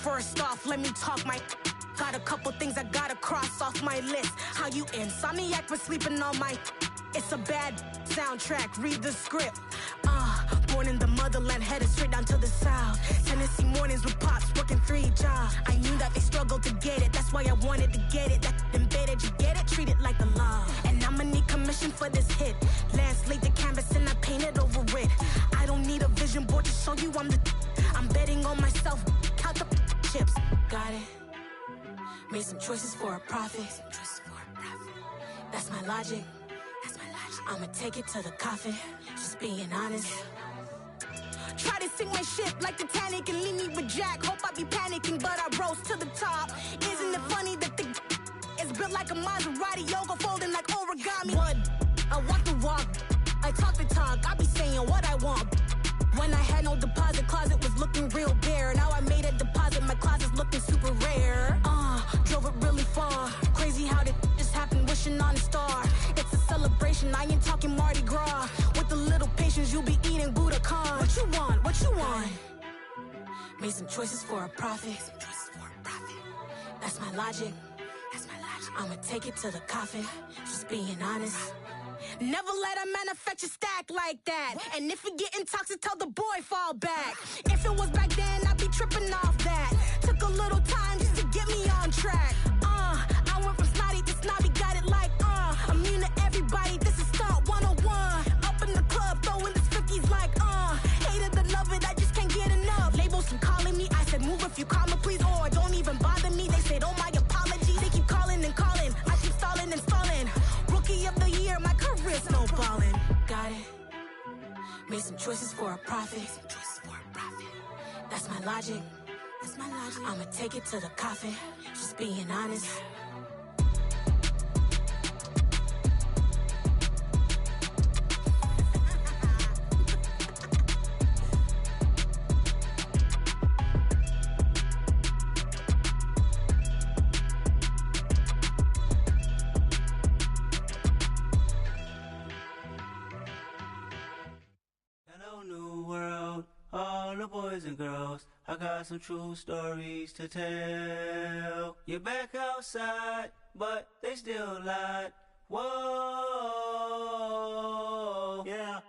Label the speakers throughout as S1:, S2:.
S1: First off, let me talk my... Got a couple things I gotta cross off my list. How you insomniac for sleeping on my... It's a bad soundtrack, read the script. Born in the motherland, headed straight down to the south. Tennessee mornings with pops, working 3 jobs. I knew that they struggled to get it, that's why I wanted to get it. That embedded, you get it, treat it like the law. And I'ma need commission for this hit. Lance laid the canvas and I painted over it. I don't need a vision board to show you I'm betting on myself, count the chips. Got it. Made some choices for a profit. That's my logic. I'ma take it to the coffin, just being honest. Try to sink my ship like Titanic and leave me with Jack. Hope I be panicking, but I rose to the top. Isn't it funny that the is built like a Maserati, yoga folding like origami? What? I walk the walk, I talk the talk, I be saying what I want. When I had no deposit, closet was looking real bare. Now I made a deposit, my closet's looking super rare. Drove it really far. Crazy how did just happen, wishing on a star. It's a celebration, I ain't talking Mardi Gras. With a little patience, you'll be eating Budokan. What you want? What you want? Made some choices for a profit. That's my logic. I'ma take it to the coffin, just being honest. Never let a manufacture stack like that. And if it getting toxic, tell the boy fall back. If it was back then, I'd be tripping off that. Took a little time just to get me on track. I went from snotty to snobby, got it like immune to everybody, this is stunt 101. Up in the club, throwing this 50s like hate it or love it, I just can't get enough. Labels from calling me, I said move if you call me please, or don't even bother me. They said oh my apologies, they keep calling and calling. I keep stalling and stalling. Rookie of the year, my career snowballing. Got it. Made some choices for a profit. That's my logic. I'ma take it to the coffin, just being honest.
S2: Boys and girls, I got some true stories to tell. You're back outside, but they still lied. Whoa, yeah.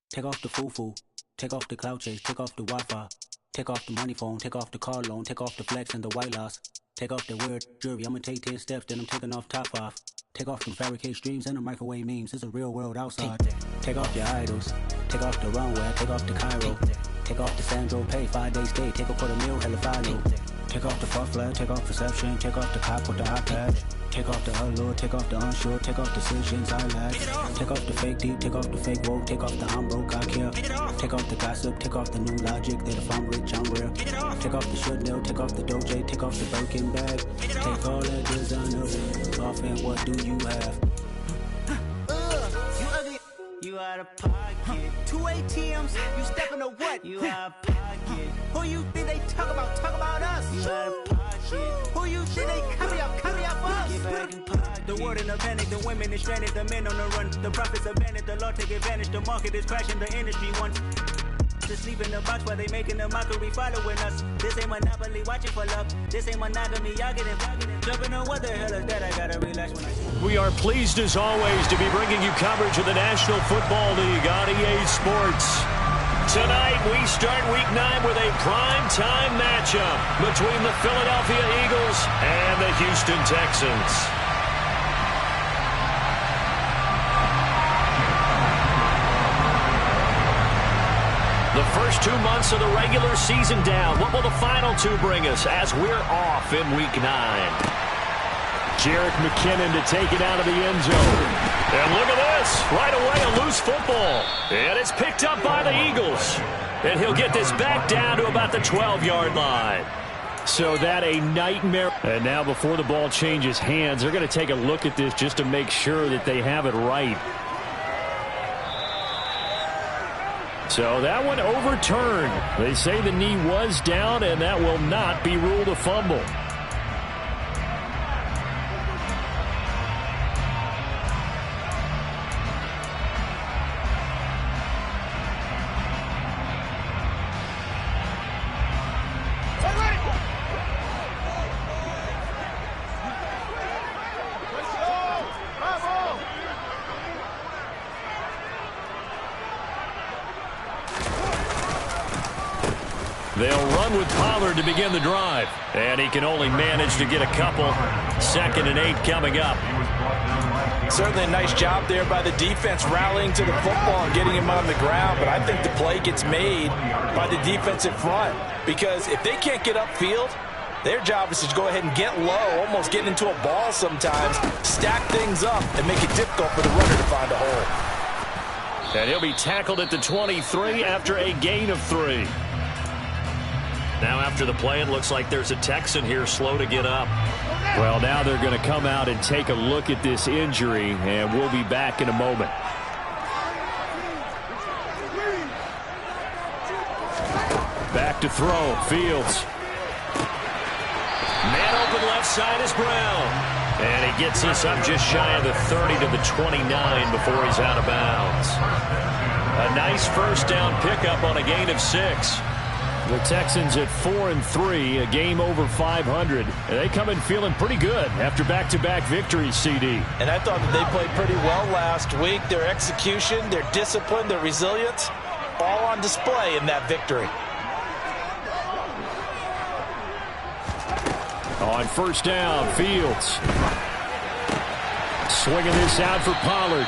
S3: Take off the foo-foo, take off the cloud chase, take off the Wi-Fi, take off the money phone, take off the car loan, take off the flex and the white loss, take off the weird jewelry. I'ma take 10 steps, then I'm taking off top off. Take off them fabricated streams and the microwave memes. It's a real world outside. Take off your idols, take off the runway, take off the Cairo. Take off the Sandro Pay, 5-day stay, take a $250,000, hella follow. Take off the far flag, take off perception, take off the cop with the iPad. Take off the allure, take off the unsure, take off decisions I lack. Take off the fake deep, take off the fake woke, take off the I'm broke, I care. Take off the gossip, take off the new logic that if I'm rich, I'm rare. Take off the should know, take off the Doje, take off the Birkin bag. Take all that designer off and what do you have?
S2: You out of pocket.
S4: 2 ATMs, you stepping to what?
S2: You out of pocket.
S4: Who you think they talk about? Talk about us.
S2: You out of pocket.
S4: Who you think they copy up us?
S2: Get back in pocket.
S4: The world in a panic, the women is stranded, the men on the run. The profits abandoned, the law take advantage. The market is crashing, the industry wants to sleep in the box while they making a mockery following us. This ain't Monopoly, watching for love. This ain't monogamy, y'all getting jumping on what the hell is that? I gotta relax when I...
S5: We are pleased as always to be bringing you coverage of the National Football League on EA Sports. Tonight we start Week 9 with a prime-time matchup between the Philadelphia Eagles and the Houston Texans. The first 2 months of the regular season down. What will the final 2 bring us as we're off in Week 9? Jerick McKinnon to take it out of the end zone. And look at this. Right away, a loose football. And it's picked up by the Eagles. And he'll get this back down to about the 12-yard line. So that a nightmare. And now before the ball changes hands, they're going to take a look at this just to make sure that they have it right. So that one overturned. They say the knee was down, and that will not be ruled a fumble. They'll run with Pollard to begin the drive. And he can only manage to get a couple. 2nd and 8 coming up.
S6: Certainly a nice job there by the defense rallying to the football and getting him on the ground. But I think the play gets made by the defensive front. Because if they can't get upfield, their job is to go ahead and get low, almost get into a ball sometimes, stack things up, and make it difficult for the runner to find a hole.
S5: And he'll be tackled at the 23 after a gain of 3. Now after the play, it looks like there's a Texan here slow to get up. Well, now they're going to come out and take a look at this injury, and we'll be back in a moment. Back to throw, Fields. Man open left side is Brown. And he gets us up just shy of the 30 to the 29 before he's out of bounds. A nice first down pickup on a gain of 6. The Texans at 4-3, a game over 500. And they come in feeling pretty good after back-to-back victories, CD.
S6: And I thought that they played pretty well last week. Their execution, their discipline, their resilience, all on display in that victory.
S5: On first down, Fields. Swinging this out for Pollard.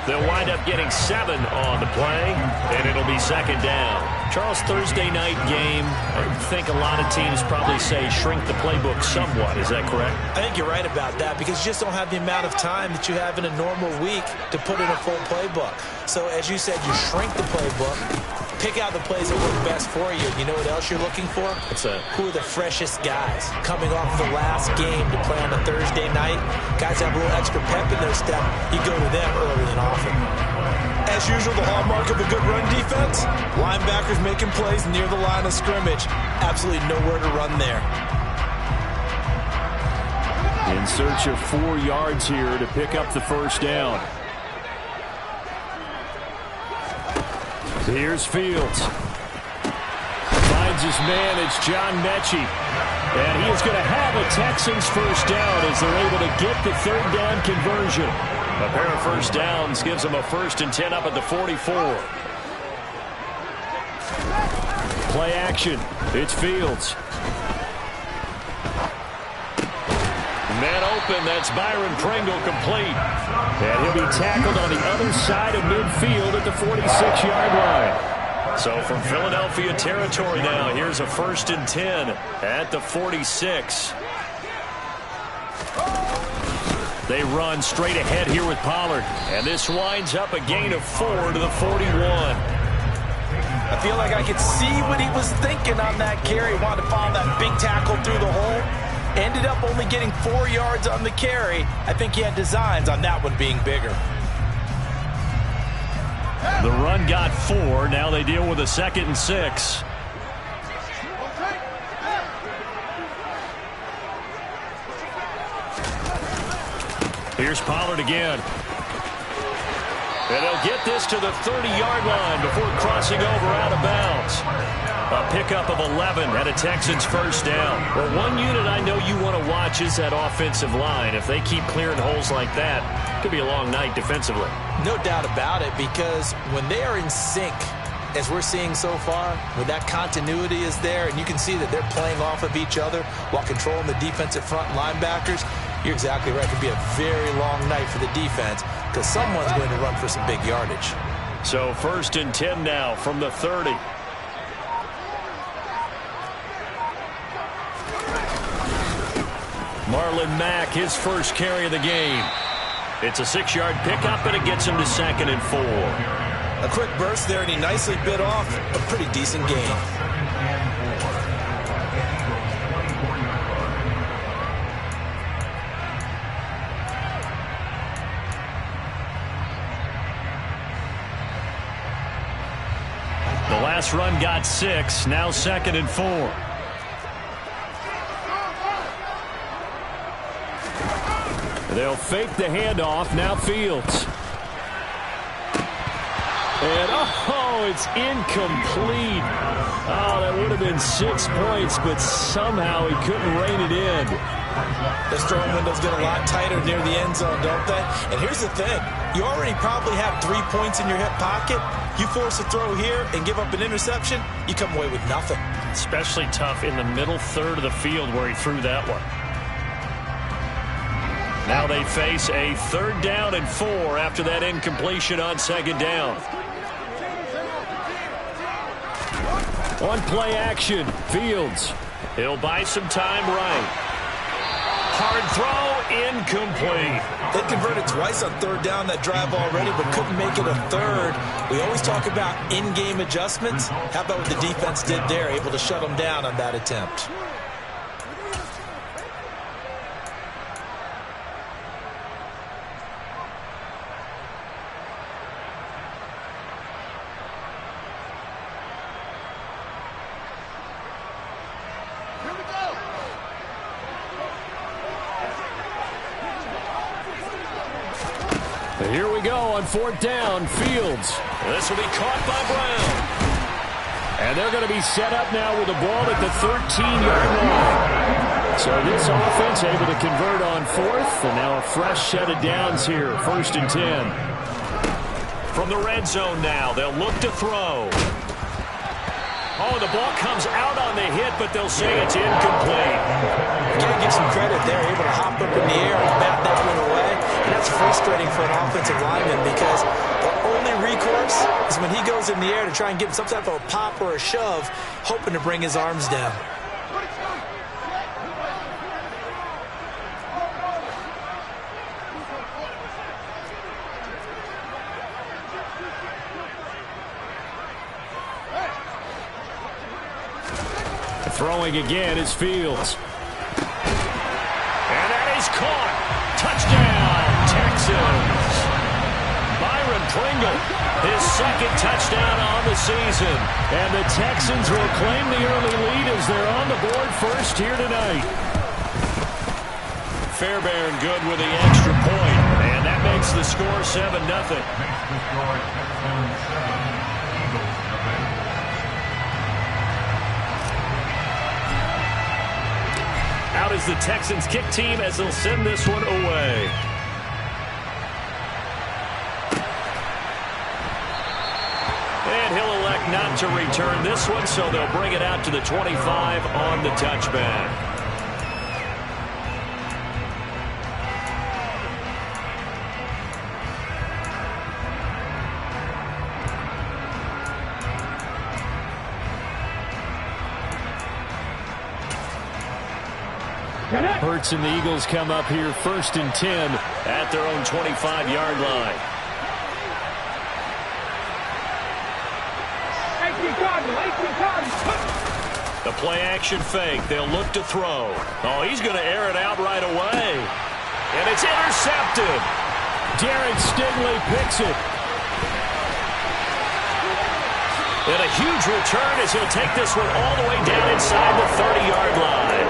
S5: They'll wind up getting 7 on the play, and it'll be 2nd down. Charles, Thursday night game, I think a lot of teams probably say shrink the playbook somewhat. Is that correct?
S6: I think you're right about that because you just don't have the amount of time that you have in a normal week to put in a full playbook. So as you said, you shrink the playbook, pick out the plays that work best for you. You know what else you're looking for?
S5: What's that?
S6: Who are the freshest guys coming off the last game to play on a Thursday night? Guys have a little extra pep in their step. You go to them early and often. As usual, the hallmark of a good run defense, linebackers making plays near the line of scrimmage. Absolutely nowhere to run there.
S5: In search of 4 yards here to pick up the first down. Here's Fields. Finds his man. It's John Mechie. And he is going to have a Texans first down as they're able to get the 3rd down conversion. A pair of first downs gives them a 1st and 10 up at the 44. Play action. It's Fields. Man open. That's Byron Pringle complete. And he'll be tackled on the other side of midfield at the 46-yard line. So from Philadelphia territory now, here's a 1st and 10 at the 46. They run straight ahead here with Pollard. And this winds up a gain of 4 to the 41.
S6: I feel like I could see what he was thinking on that carry. He wanted to follow that big tackle through the hole. Ended up only getting 4 yards on the carry. I think he had designs on that one being bigger.
S5: The run got 4. Now they deal with a 2nd and 6. Here's Pollard again. And they'll get this to the 30-yard line before crossing over out of bounds. A pickup of 11 at a Texans first down. Well, one unit I know you want to watch is that offensive line. If they keep clearing holes like that, it could be a long night defensively.
S6: No doubt about it, because when they are in sync, as we're seeing so far, when that continuity is there, and you can see that they're playing off of each other while controlling the defensive front linebackers, you're exactly right. It could be a very long night for the defense because someone's going to run for some big yardage.
S5: So 1st and 10 now from the 30. Marlon Mack, his first carry of the game. It's a 6-yard pickup, and it gets him to 2nd and 4.
S6: A quick burst there, and he nicely bit off a pretty decent gain.
S5: The last run got 6, now 2nd and 4. They'll fake the handoff. Now Fields. And, oh, it's incomplete. Oh, that would have been 6 points, but somehow he couldn't rein it in.
S6: Those throwing windows get a lot tighter near the end zone, don't they? And here's the thing. You already probably have 3 points in your hip pocket. You force a throw here and give up an interception, you come away with nothing.
S5: Especially tough in the middle third of the field where he threw that one. Now they face a 3rd down and 4 after that incompletion on 2nd down. On play action, Fields. He'll buy some time right. Hard throw, incomplete.
S6: They converted twice on 3rd down that drive already, but couldn't make it a 3rd. We always talk about in-game adjustments. How about what the defense did there, able to shut them down on that attempt?
S5: Here we go on 4th down. Fields. This will be caught by Brown. And they're going to be set up now with the ball at the 13-yard line. So this offense able to convert on 4th, and now a fresh set of downs here, 1st and 10. From the red zone now, they'll look to throw. Oh, the ball comes out on the hit, but they'll say it's incomplete.
S6: You got to give some credit there, able to hop up in the air and bat that one away. And that's frustrating for an offensive lineman because the only recourse is when he goes in the air to try and get some type of a pop or a shove, hoping to bring his arms down.
S5: Throwing again is Fields. And that is caught. Touchdown, Texans. Byron Pringle, his 2nd touchdown on the season. And the Texans will claim the early lead as they're on the board first here tonight. Fairbairn good with the extra point. And that makes the score 7-0. Out is the Texans kick team as they'll send this one away. And he'll elect not to return this one, so they'll bring it out to the 25 on the touchback. Hurts and the Eagles come up here 1st and 10 at their own 25-yard line. The play action fake. They'll look to throw. Oh, he's going to air it out right away. And it's intercepted. Derek Stingley picks it. And a huge return as he'll take this one all the way down inside the 30-yard line.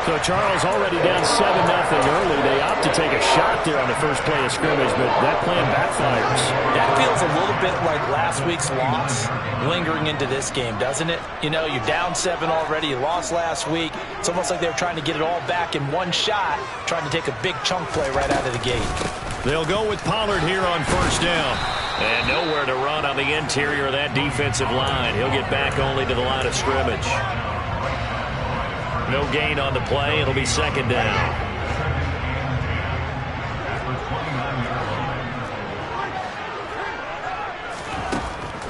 S5: So Charles already down 7-0 early. They opt to take a shot there on the first play of scrimmage, but that plan backfires.
S6: That feels a little bit like last week's loss lingering into this game, doesn't it? You know, you're down 7 already. You lost last week. It's almost like they were trying to get it all back in one shot, trying to take a big chunk play right out of the gate.
S5: They'll go with Pollard here on 1st down. And nowhere to run on the interior of that defensive line. He'll get back only to the line of scrimmage. No gain on the play. It'll be 2nd down.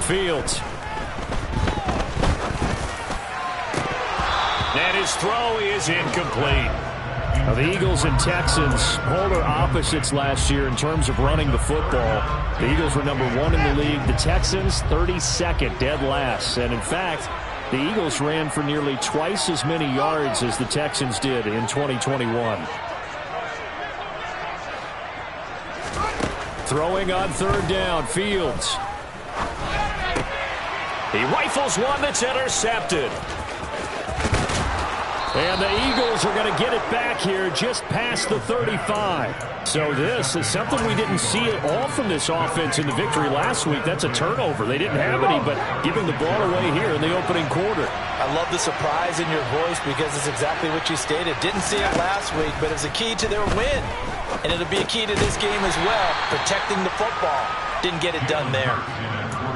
S5: Fields. And his throw is incomplete. Now, the Eagles and Texans, polar opposites last year in terms of running the football. The Eagles were number 1 in the league. The Texans, 32nd, dead last. And, in fact, the Eagles ran for nearly twice as many yards as the Texans did in 2021. Throwing on 3rd down, Fields. He rifles one that's intercepted. And the Eagles are going to get it back here just past the 35. So this is something we didn't see at all from this offense in the victory last week. That's a turnover. They didn't have any, but giving the ball away here in the opening quarter.
S6: I love the surprise in your voice because it's exactly what you stated. Didn't see it last week, but it was a key to their win. And it'll be a key to this game as well, protecting the football. Didn't get it done there.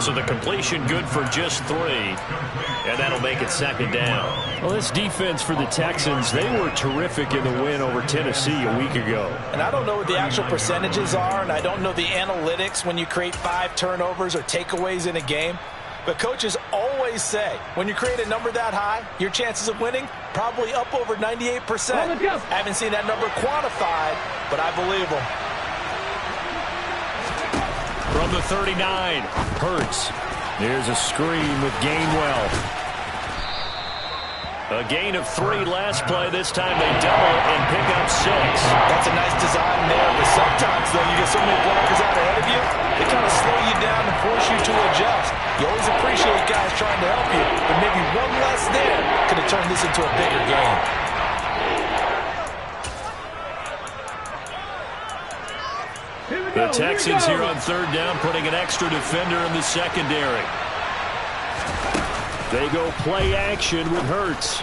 S5: So the completion good for just 3, and that'll make it second down. Well, this defense for the Texans, they were terrific in the win over Tennessee a week ago.
S6: And I don't know what the actual percentages are, and I don't know the analytics when you create 5 turnovers or takeaways in a game. But coaches always say, when you create a number that high, your chances of winning probably up over 98%. I haven't seen that number quantified, but I believe them.
S5: From the 39, Hurts. There's a screen with Gainwell. A gain of 3 last play. This time they double and pick up 6.
S6: That's a nice design there, but sometimes, though, you get so many blockers out ahead of you, they kind of slow you down and force you to adjust. You always appreciate guys trying to help you, but maybe one less there could have turned this into a bigger game.
S5: The Texans here on third down, putting an extra defender in the secondary. They go play action with Hurts.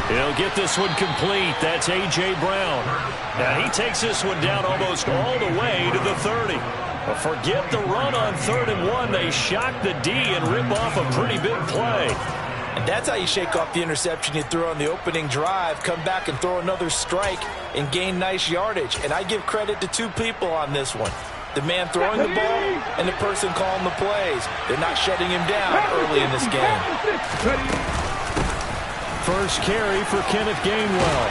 S5: He'll get this one complete. That's A.J. Brown. Now he takes this one down almost all the way to the 30. But forget the run on 3rd and 1. They shock the D and rip off a pretty big play.
S6: And that's how you shake off the interception you threw on the opening drive, come back and throw another strike and gain nice yardage. And I give credit to 2 people on this one. The man throwing the ball and the person calling the plays. They're not shutting him down early in this game.
S5: First carry for Kenneth Gainwell.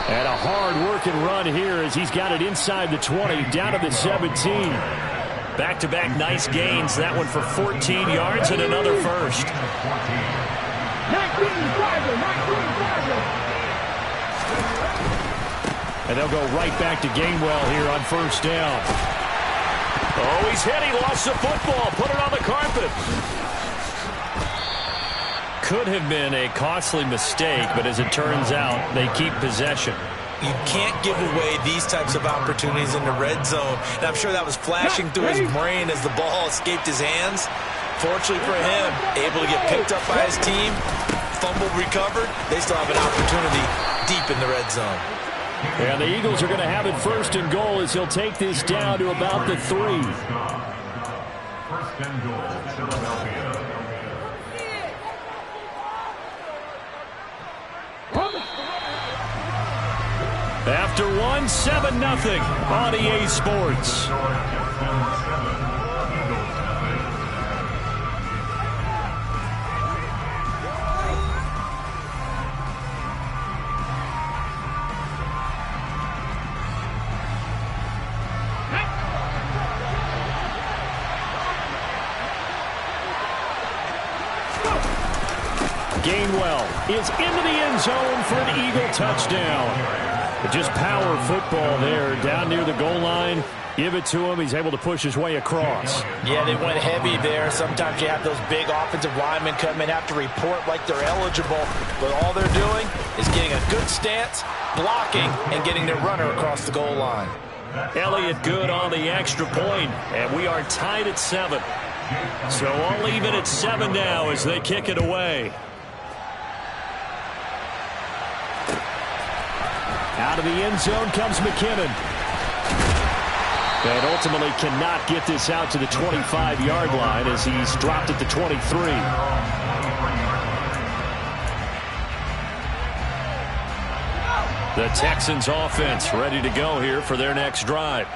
S5: And a hard-working run here as he's got it inside the 20, down to the 17. Back-to-back nice gains. That one for 14 yards and another first. And they'll go right back to Gainwell here on first down. Oh, he's hit. He lost the football. Put it on the carpet. Could have been a costly mistake, but as it turns out, they keep possession.
S6: You can't give away these types of opportunities in the red zone. And I'm sure that was flashing through his brain as the ball escaped his hands. Fortunately for him, able to get picked up by his team, fumble recovered. They still have an opportunity deep in the red zone.
S5: And the Eagles are going to have it first and goal as he'll take this down to about the 3.
S7: First and goal, Philadelphia.
S5: After 1, 7-0 on EA Sports. Gainwell is into the end zone for an Eagle touchdown. Just power football there, down near the goal line. Give it to him. He's able to push his way across.
S6: Yeah, they went heavy there. Sometimes you have those big offensive linemen come in, have to report like they're eligible. But all they're doing is getting a good stance, blocking, and getting their runner across the goal line.
S5: Elliott good on the extra point, and we are tied at 7. So I'll leave it at 7 now as they kick it away. Out of the end zone comes McKinnon. And ultimately cannot get this out to the 25-yard line as he's dropped at the 23. The Texans offense ready to go here for their next drive.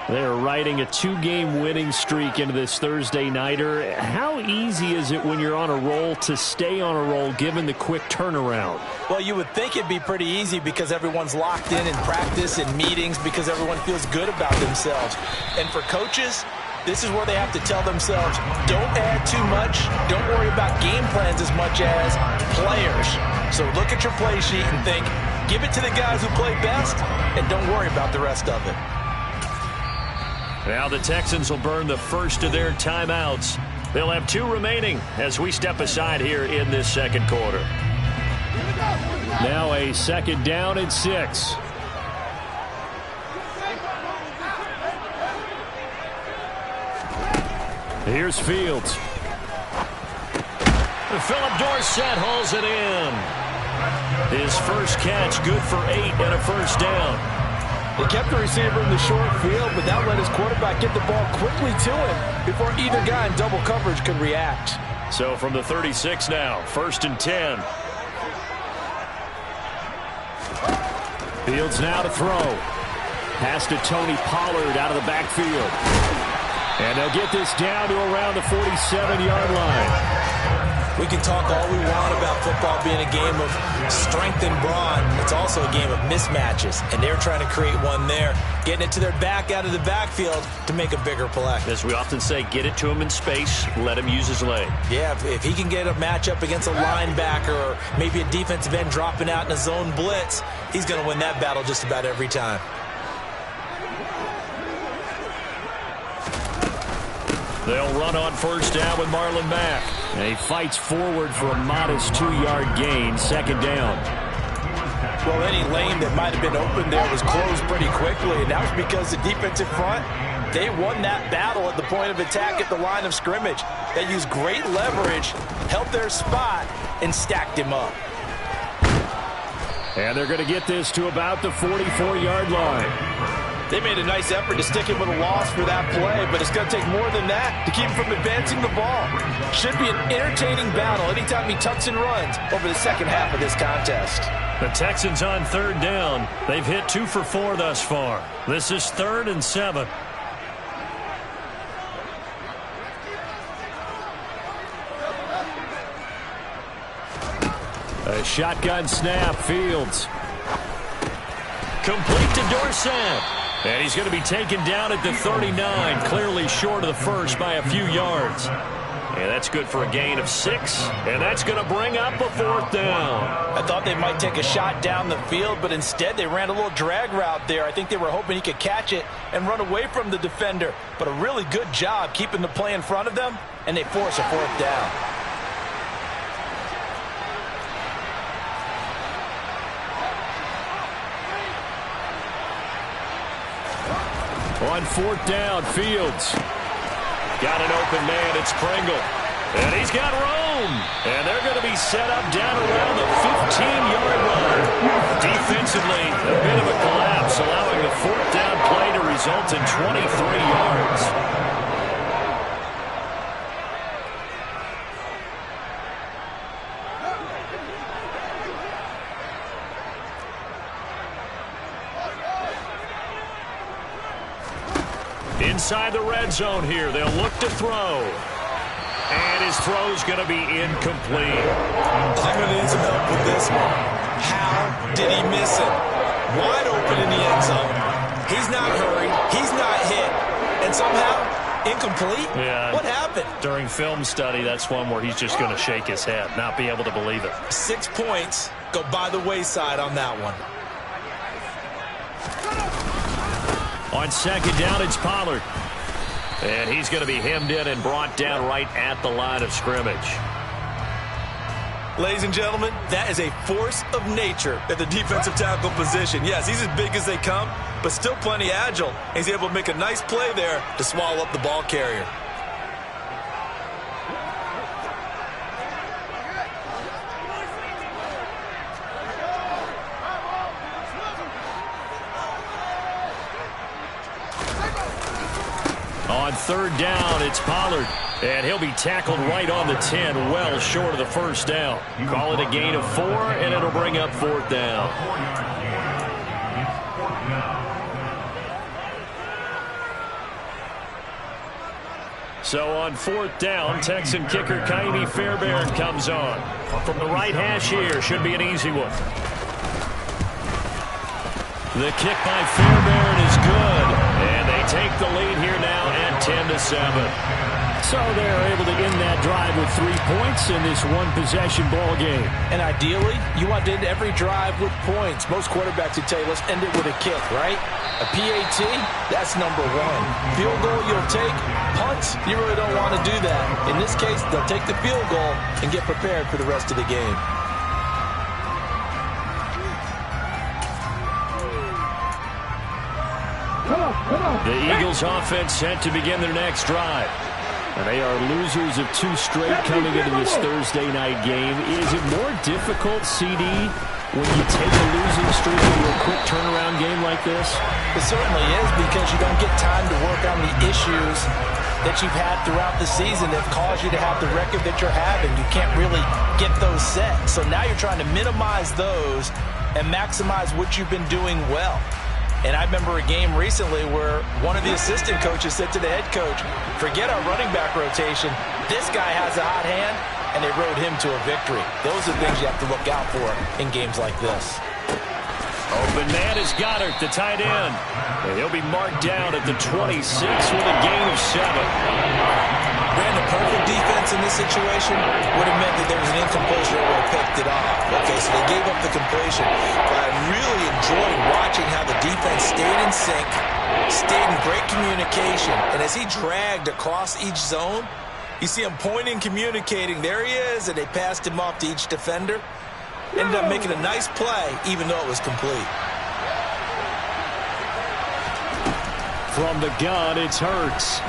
S5: They're riding a 2-game winning streak into this Thursday nighter. How easy is it when you're on a roll to stay on a roll given the quick turnaround?
S6: Well, you would think it'd be pretty easy because everyone's locked in practice and meetings because everyone feels good about themselves. And for coaches, this is where they have to tell themselves, don't add too much. Don't worry about game plans as much as players. So look at your play sheet and think, give it to the guys who play best and don't worry about the rest of it.
S5: Now the Texans will burn the first of their timeouts. They'll have 2 remaining as we step aside here in this second quarter.
S1: Here we go.
S5: Now a 2nd down and 6. Here's Fields. Philip Dorsett hauls it in. His first catch good for 8 and a first down.
S6: He kept the receiver in the short field, but that let his quarterback get the ball quickly to him before either guy in double coverage could react.
S5: So from the 36 now, 1st and 10. Fields now to throw. Pass to Tony Pollard out of the backfield. And they'll get this down to around the 47-yard line.
S6: We can talk all we want about football being a game of strength and brawn. It's also a game of mismatches, and they're trying to create one there, getting it to their back out of the backfield to make a bigger play.
S5: As we often say, get it to him in space, let him use his leg.
S6: Yeah, if he can get a matchup against a linebacker or maybe a defensive end dropping out in a zone blitz, he's going to win that battle just about every time.
S5: They'll run on 1st down with Marlon Mack. And he fights forward for a modest 2-yard gain, 2nd down.
S6: Well, any lane that might have been open there was closed pretty quickly, and that was because the defensive front, they won that battle at the point of attack at the line of scrimmage. They used great leverage, held their spot, and stacked him up.
S5: And they're going to get this to about the 44-yard line.
S6: They made a nice effort to stick him with a loss for that play, but it's going to take more than that to keep him from advancing the ball. Should be an entertaining battle anytime he tucks and runs over the second half of this contest.
S5: The Texans on 3rd down. They've hit 2 for 4 thus far. This is 3rd and 7. A shotgun snap, Fields. Complete to Dorsett. And he's going to be taken down at the 39, clearly short of the first by a few yards. And that's good for a gain of 6, and that's going to bring up a 4th down.
S6: I thought they might take a shot down the field, but instead they ran a little drag route there. I think they were hoping he could catch it and run away from the defender. But a really good job keeping the play in front of them, and they force a 4th down.
S5: On 4th down, Fields. Got an open man, it's Pringle. And he's got room. And they're going to be set up down around the 15-yard line. Defensively, a bit of a collapse, allowing the 4th down play to result in 23 yards. Inside the red zone here, they'll look to throw. And his throw's going to be incomplete.
S6: I'm going to need some help with this one. How did he miss it? Wide open in the end zone. He's not hurried. He's not hit. And somehow, incomplete?
S5: Yeah.
S6: What happened?
S5: During film study, that's one where he's just going to shake his head, not be able to believe it.
S6: 6 points go by the wayside on that one.
S5: On 2nd down, it's Pollard. And he's going to be hemmed in and brought down right at the line of scrimmage.
S6: Ladies and gentlemen, that is a force of nature at the defensive tackle position. Yes, he's as big as they come, but still plenty agile. He's able to make a nice play there to swallow up the ball carrier.
S5: On 3rd down, it's Pollard. And he'll be tackled right on the 10, well short of the 1st down. Call it a gain of 4, and it'll bring up 4th down. So on 4th down, Texan kicker Kaimi Fairbairn comes on. From the right hash here, should be an easy one. The kick by Fairbairn is good, and they take the lead here now at 10-7. So they're able to end that drive with 3 points in this one-possession ball game.
S6: And ideally, you want to end every drive with points. Most quarterbacks would tell you, let's end it with a kick, right? A PAT, that's number 1. Field goal, you'll take. Punts, you really don't want to do that. In this case, they'll take the field goal and get prepared for the rest of the game.
S5: The Eagles offense set to begin their next drive. And they are losers of 2 straight coming into this Thursday night game. Is it more difficult, CD, when you take a losing streak into a quick turnaround game like this?
S6: It certainly is, because you don't get time to work on the issues that you've had throughout the season that caused you to have the record that you're having. You can't really get those set. So now you're trying to minimize those and maximize what you've been doing well. And I remember a game recently where one of the assistant coaches said to the head coach, forget our running back rotation. This guy has a hot hand, and they rode him to a victory. Those are things you have to look out for in games like this.
S5: Open man is Goddard, the tight end. And he'll be marked down at the 26 with a gain of 7.
S6: Ran a perfect defense in this situation would have meant that there was an incompletion that would have picked it off. Okay, so they gave up the completion. But I really enjoyed watching how the defense stayed in sync, stayed in great communication. And as he dragged across each zone, you see him pointing, communicating. There he is, and they passed him off to each defender. Ended up making a nice play, even though it was complete.
S5: From the gun, it's Hurts.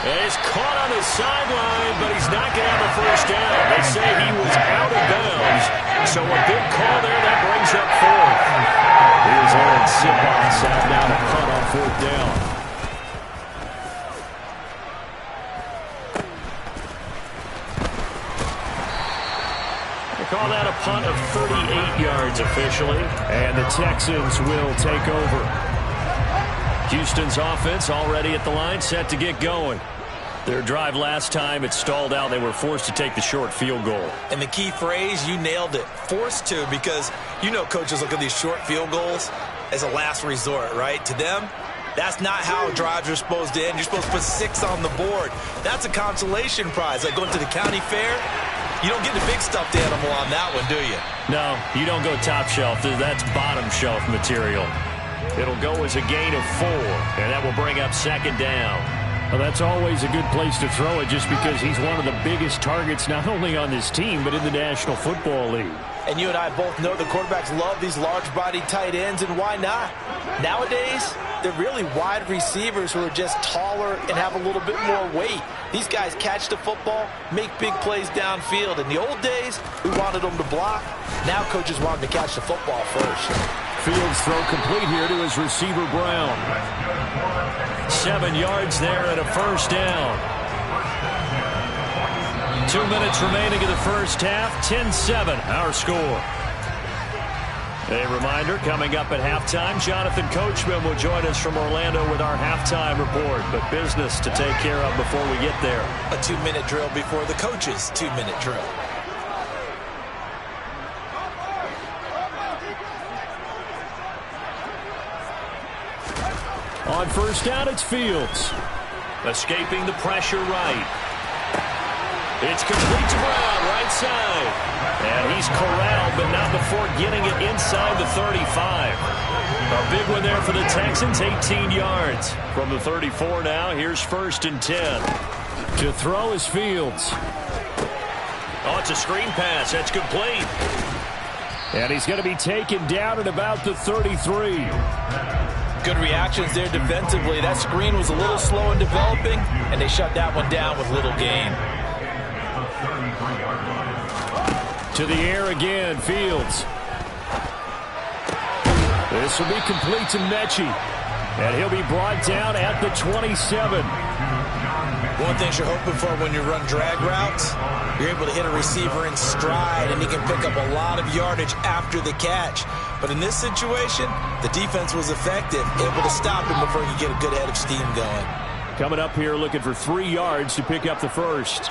S5: He's caught on the sideline, but he's not going to have a first down. They say he was out of bounds. So a big call there that brings up 4th. Here's Aaron Sibbons out now to punt on 4th down. They call that a punt of 38 yards officially, and the Texans will take over. Houston's offense already at the line, set to get going. Their drive last time, it stalled out. They were forced to take the short field goal.
S6: And the key phrase, you nailed it, forced to, because you know coaches look at these short field goals as a last resort, right? To them, that's not how drives are supposed to end. You're supposed to put 6 on the board. That's a consolation prize. Like going to the county fair, you don't get the big stuffed animal on that one, do you?
S5: No, you don't go top shelf. That's bottom shelf material. It'll go as a gain of 4, and that will bring up 2nd down. Well, that's always a good place to throw it, just because he's one of the biggest targets not only on this team but in the National Football League.
S6: And you and I both know the quarterbacks love these large-bodied tight ends, and why not? Nowadays, they're really wide receivers who are just taller and have a little bit more weight. These guys catch the football, make big plays downfield. In the old days, we wanted them to block. Now coaches want them to catch the football first.
S5: Fields throw complete here to his receiver, Brown. 7 yards there and a first down. 2 minutes remaining in the first half. 10-7 our score. A reminder, coming up at halftime, Jonathan Coachman will join us from Orlando with our halftime report. But business to take care of before we get there.
S6: A 2-minute drill before the coach's 2-minute drill.
S5: On first down, it's Fields. Escaping the pressure right. It's complete to Brown, right side. And he's corralled, but not before getting it inside the 35. A big one there for the Texans, 18 yards. From the 34 now, here's 1st and 10. To throw is Fields. Oh, it's a screen pass. That's complete. And he's going to be taken down at about the 33.
S6: Good reactions there defensively. That screen was a little slow in developing, and they shut that one down with little gain.
S5: To the air again, Fields. This will be complete to Mechie. And he'll be brought down at the 27.
S6: One thing you're hoping for when you run drag routes, you're able to hit a receiver in stride, and he can pick up a lot of yardage after the catch. But in this situation, the defense was effective, able to stop him before he could get a good head of steam going.
S5: Coming up here looking for 3 yards to pick up the first.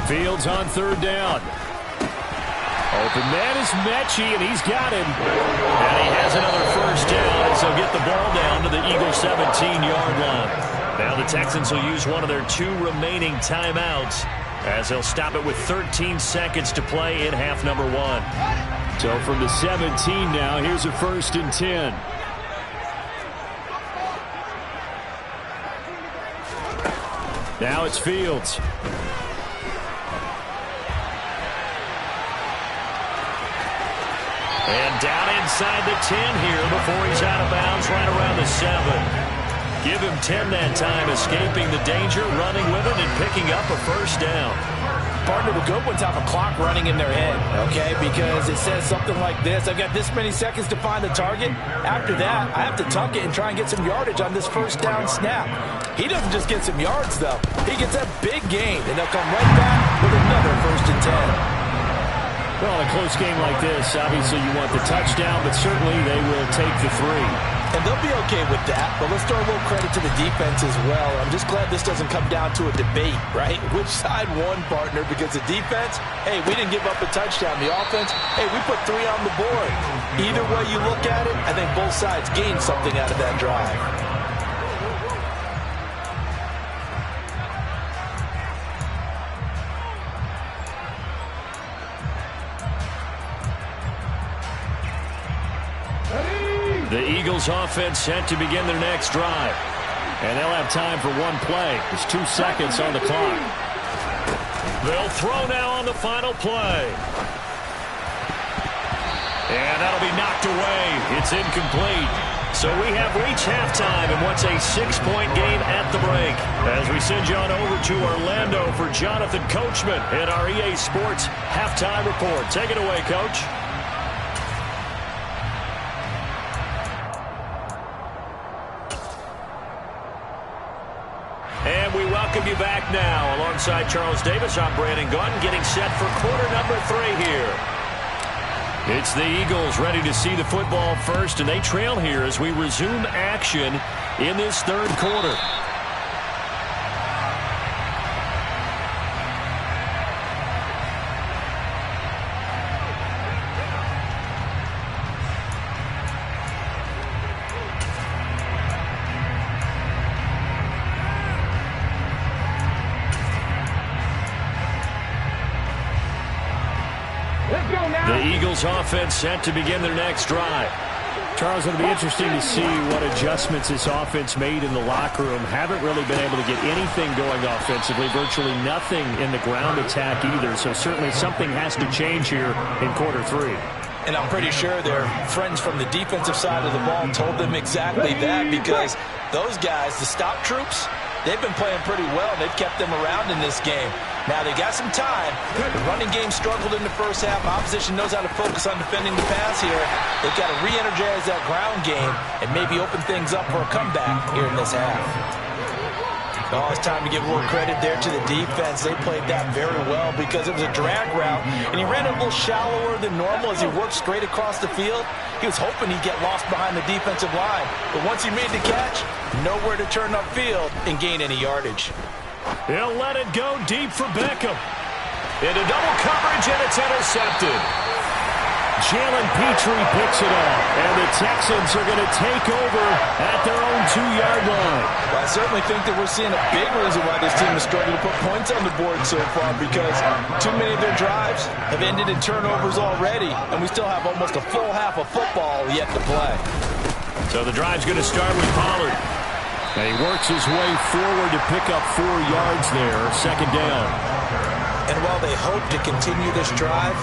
S5: Fields on 3rd down. Open man is Mechie, and he's got him. And he has another first down as he'll get the ball down to the Eagles' 17-yard line. Now the Texans will use one of their 2 remaining timeouts as they'll stop it with 13 seconds to play in half number 1. So from the 17 now, here's a 1st and 10. Now it's Fields. And down inside the 10 here before he's out of bounds right around the 7. Give him 10 that time, escaping the danger, running with it, and picking up a first down.
S6: Partner, the good ones have a clock running in their head, okay? Because it says something like this. I've got this many seconds to find the target. After that, I have to tuck it and try and get some yardage on this first down snap. He doesn't just get some yards, though. He gets a big gain, and they'll come right back with another 1st and 10.
S5: Well, in a close game like this, obviously you want the touchdown, but certainly they will take the 3.
S6: And they'll be okay with that, but let's throw a little credit to the defense as well. I'm just glad this doesn't come down to a debate, right? Which side won, partner? Because the defense, hey, we didn't give up a touchdown. The offense, hey, we put 3 on the board. Either way you look at it, I think both sides gained something out of that drive.
S5: The Eagles offense set to begin their next drive. And they'll have time for one play. There's 2 seconds on the clock. They'll throw now on the final play. And that'll be knocked away. It's incomplete. So we have reached halftime in what's a 6-point game at the break. As we send you on over to Orlando for Jonathan Coachman in our EA Sports halftime report. Take it away, Coach. And we welcome you back now. Alongside Charles Davis, I'm Brandon Gunn, getting set for quarter number 3 here. It's the Eagles ready to see the football first, and they trail here as we resume action in this 3rd quarter. The Eagles offense set to begin their next drive. Charles, it'll be interesting to see what adjustments this offense made in the locker room. Haven't really been able to get anything going offensively, virtually nothing in the ground attack either. So certainly something has to change here in quarter 3.
S6: And I'm pretty sure their friends from the defensive side of the ball told them exactly that, because those guys, the stop troops, they've been playing pretty well. They've kept them around in this game. Now, they got some time. The running game struggled in the first half. Opposition knows how to focus on defending the pass here. They've got to re-energize that ground game and maybe open things up for a comeback here in this half. Oh, it's time to give a little credit there to the defense. They played that very well because it was a drag route, and he ran a little shallower than normal as he worked straight across the field. He was hoping he'd get lost behind the defensive line, but once he made the catch, nowhere to turn upfield and gain any yardage.
S5: He'll let it go deep for Beckham. Into double coverage, and it's intercepted. Jalen Petrie picks it up, and the Texans are going to take over at their own 2-yard line.
S6: Well, I certainly think that we're seeing a big reason why this team is struggling to put points on the board so far, because too many of their drives have ended in turnovers already, and we still have almost a full half of football yet to play.
S5: So the drive's going to start with Pollard. And he works his way forward to pick up 4 yards there, 2nd down.
S6: And while they hope to continue this drive,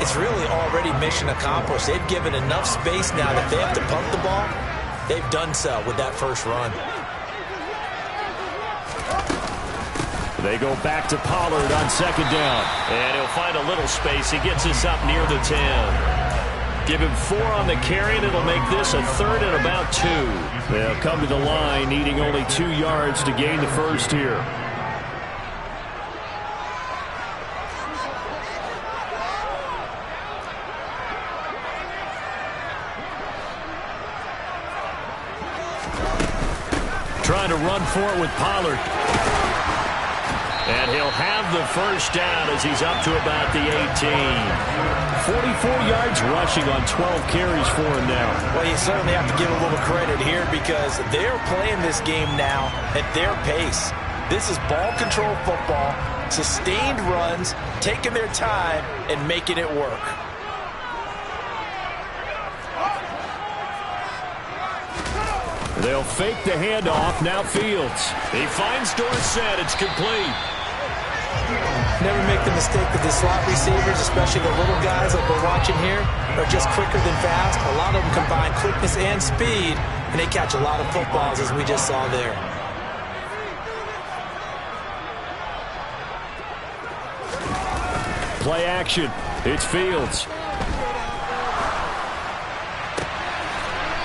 S6: it's really already mission accomplished. They've given enough space now that they have to punt the ball. They've done so with that first run.
S5: They go back to Pollard on 2nd down. And he'll find a little space. He gets us up near the 10. Give him 4 on the carry, and it'll make this a 3rd and about 2. They'll come to the line, needing only 2 yards to gain the first here. Trying to run for it with Pollard. And he'll have the first down as he's up to about the 18. 44 yards rushing on 12 carries for him now.
S6: Well, you certainly have to give a little credit here because they're playing this game now at their pace. This is ball control football, sustained runs, taking their time and making it work.
S5: They'll fake the handoff. Now Fields. He finds Dorsett. It's complete.
S6: Never make the mistake that the slot receivers, especially the little guys like we're watching here, are just quicker than fast. A lot of them combine quickness and speed, and they catch a lot of footballs, as we just saw there.
S5: Play action. It's Fields.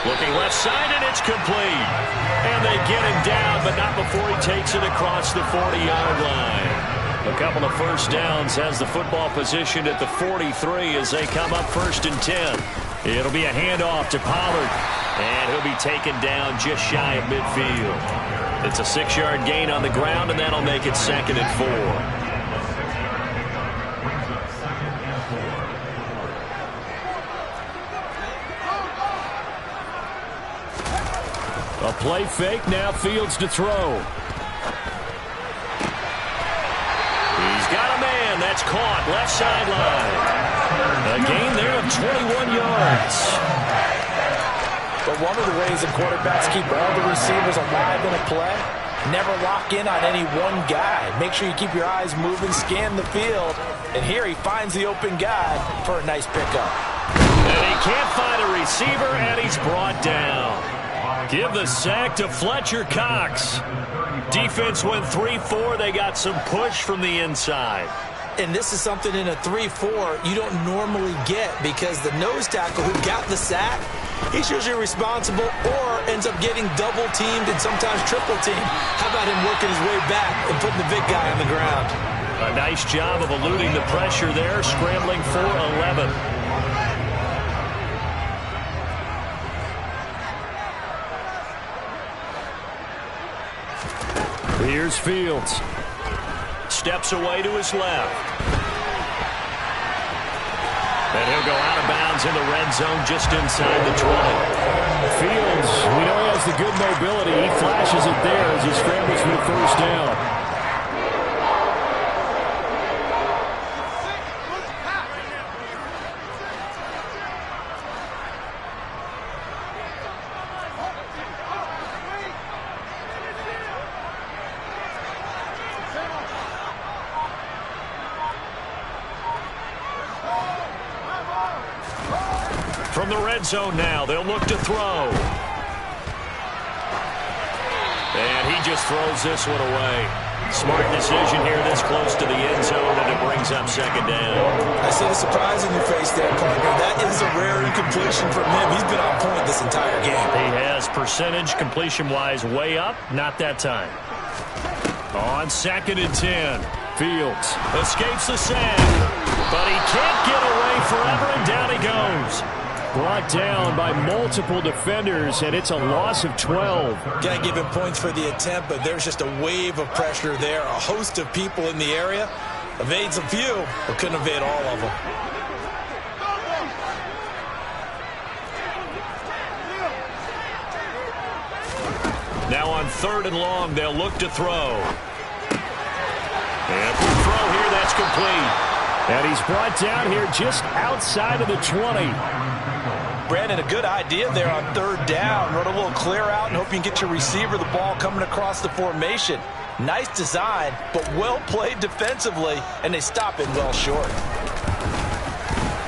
S5: Looking left side, and it's complete. And they get him down, but not before he takes it across the 40-yard line. A couple of first downs has the football positioned at the 43 as they come up 1st and 10. It'll be a handoff to Pollard, and he'll be taken down just shy of midfield. It's a 6-yard gain on the ground, and that'll make it 2nd and 4. A play fake, now Fields to throw. He's got a man, that's caught, left sideline. A gain there of 21 yards.
S6: But one of the ways that quarterbacks keep all the receivers alive in a play, never lock in on any one guy. Make sure you keep your eyes moving, scan the field. And here he finds the open guy for a nice pickup.
S5: And he can't find a receiver, and he's brought down. Give the sack to Fletcher Cox. Defense went 3-4. They got some push from the inside.
S6: And this is something in a 3-4 you don't normally get because the nose tackle who got the sack, he's usually responsible or ends up getting double-teamed and sometimes triple-teamed. How about him working his way back and putting the big guy on the ground?
S5: A nice job of eluding the pressure there, scrambling for 11. Here's Fields. Steps away to his left. And he'll go out of bounds in the red zone just inside the 20. Fields, we know he has the good mobility. He flashes it there as he scrambles for the first down. From the red zone now, they'll look to throw. And he just throws this one away. Smart decision here this close to the end zone, and it brings up 2nd down.
S6: I see the surprise in your face there, partner. That is a rare incompletion from him. He's been on point this entire game.
S5: He has percentage completion-wise way up. Not that time. On 2nd and 10, Fields escapes the sack, but he can't get away forever, and down he goes. Brought down by multiple defenders, and it's a loss of 12.
S6: Got to give him points for the attempt, but there's just a wave of pressure there. A host of people in the area. Evades a few, but couldn't evade all of them.
S5: Now on 3rd and long, they'll look to throw. And for the throw here, that's complete. And he's brought down here just outside of the 20.
S6: Brandon, a good idea there on 3rd down. Run a little clear out and hope you can get your receiver the ball coming across the formation. Nice design, but well played defensively, and they stop it well short.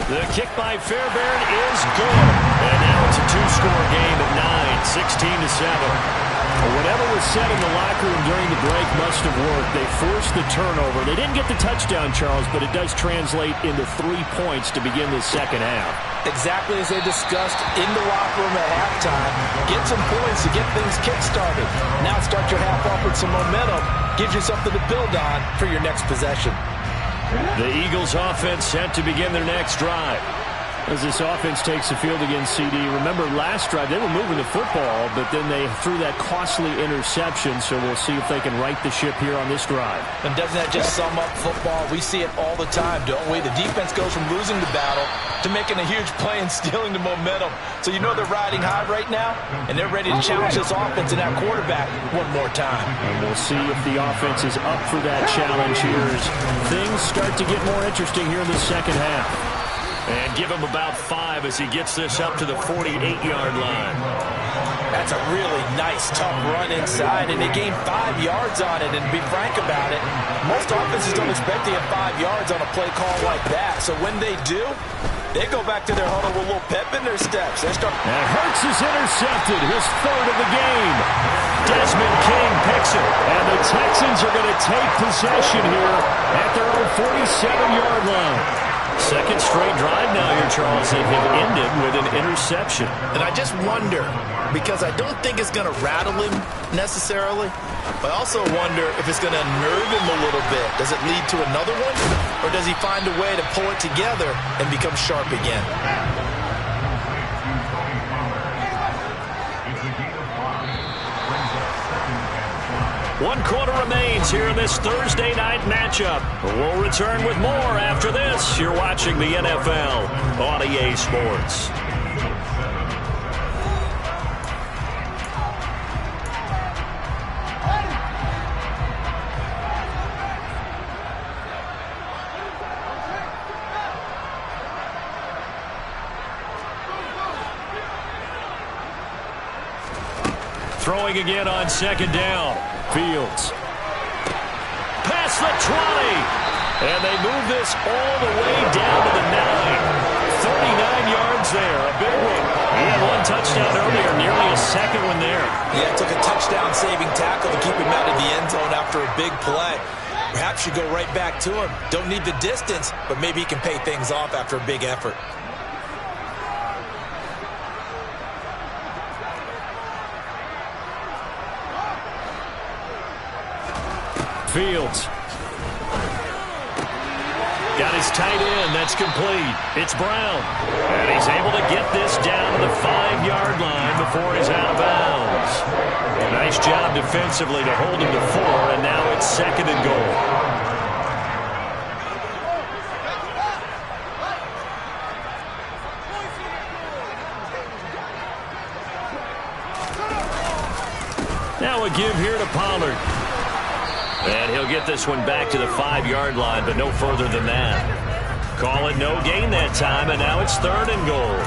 S5: The kick by Fairbairn is good. And now it's a 2-score game at 9, 16-7. Whatever was said in the locker room during the break must have worked. They forced the turnover. They didn't get the touchdown, Charles, but it does translate into 3 points to begin the second half.
S6: Exactly as they discussed in the locker room at halftime. Get some points to get things kick-started. Now start your half off with some momentum. Gives you something to build on for your next possession.
S5: The Eagles offense set to begin their next drive. As this offense takes the field against CD, remember last drive they were moving the football, but then they threw that costly interception, so we'll see if they can right the ship here on this drive.
S6: And doesn't that just sum up football? We see it all the time, don't we? The defense goes from losing the battle to making a huge play and stealing the momentum. So you know they're riding high right now, and they're ready to challenge this offense and that quarterback one more time.
S5: And we'll see if the offense is up for that challenge here as things start to get more interesting here in the second half. And give him about 5 as he gets this up to the 48-yard line.
S6: At That's a really nice, tough run inside, and they gained 5 yards on it. And to be frank about it, most offenses don't expect to get 5 yards on a play call like that. So when they do, they go back to their huddle with a little pep in their steps. And
S5: Hurts is intercepted, his 3rd of the game. Desmond King picks it, and the Texans are going to take possession here at their own 47-yard line. Second straight drive now here, Charles, that have ended with an interception.
S8: And I just wonder, because I don't think it's going to rattle him necessarily, but I also wonder if it's going to nerve him a little bit. Does it lead to another one, or does he find a way to pull it together and become sharp again?
S5: 1 quarter remains here in this Thursday night matchup. We'll return with more after this. You're watching the NFL on EA Sports. Throwing again on 2nd down. Fields. Past the 20. And they move this all the way down to the 9. 39 yards there. A big one. He had 1 touchdown earlier, nearly a second one there.
S6: Yeah, it took a touchdown-saving tackle to keep him out of the end zone after a big play. Perhaps you go right back to him. Don't need the distance, but maybe he can pay things off after a big effort.
S5: Fields. Got his tight end. That's complete. It's Brown. And he's able to get this down to the 5-yard line before he's out of bounds. Nice job defensively to hold him to 4, and now it's 2nd and goal. Now a give here to Pollard. And he'll get this one back to the 5-yard line, but no further than that. Call it no gain that time, and now it's 3rd and goal.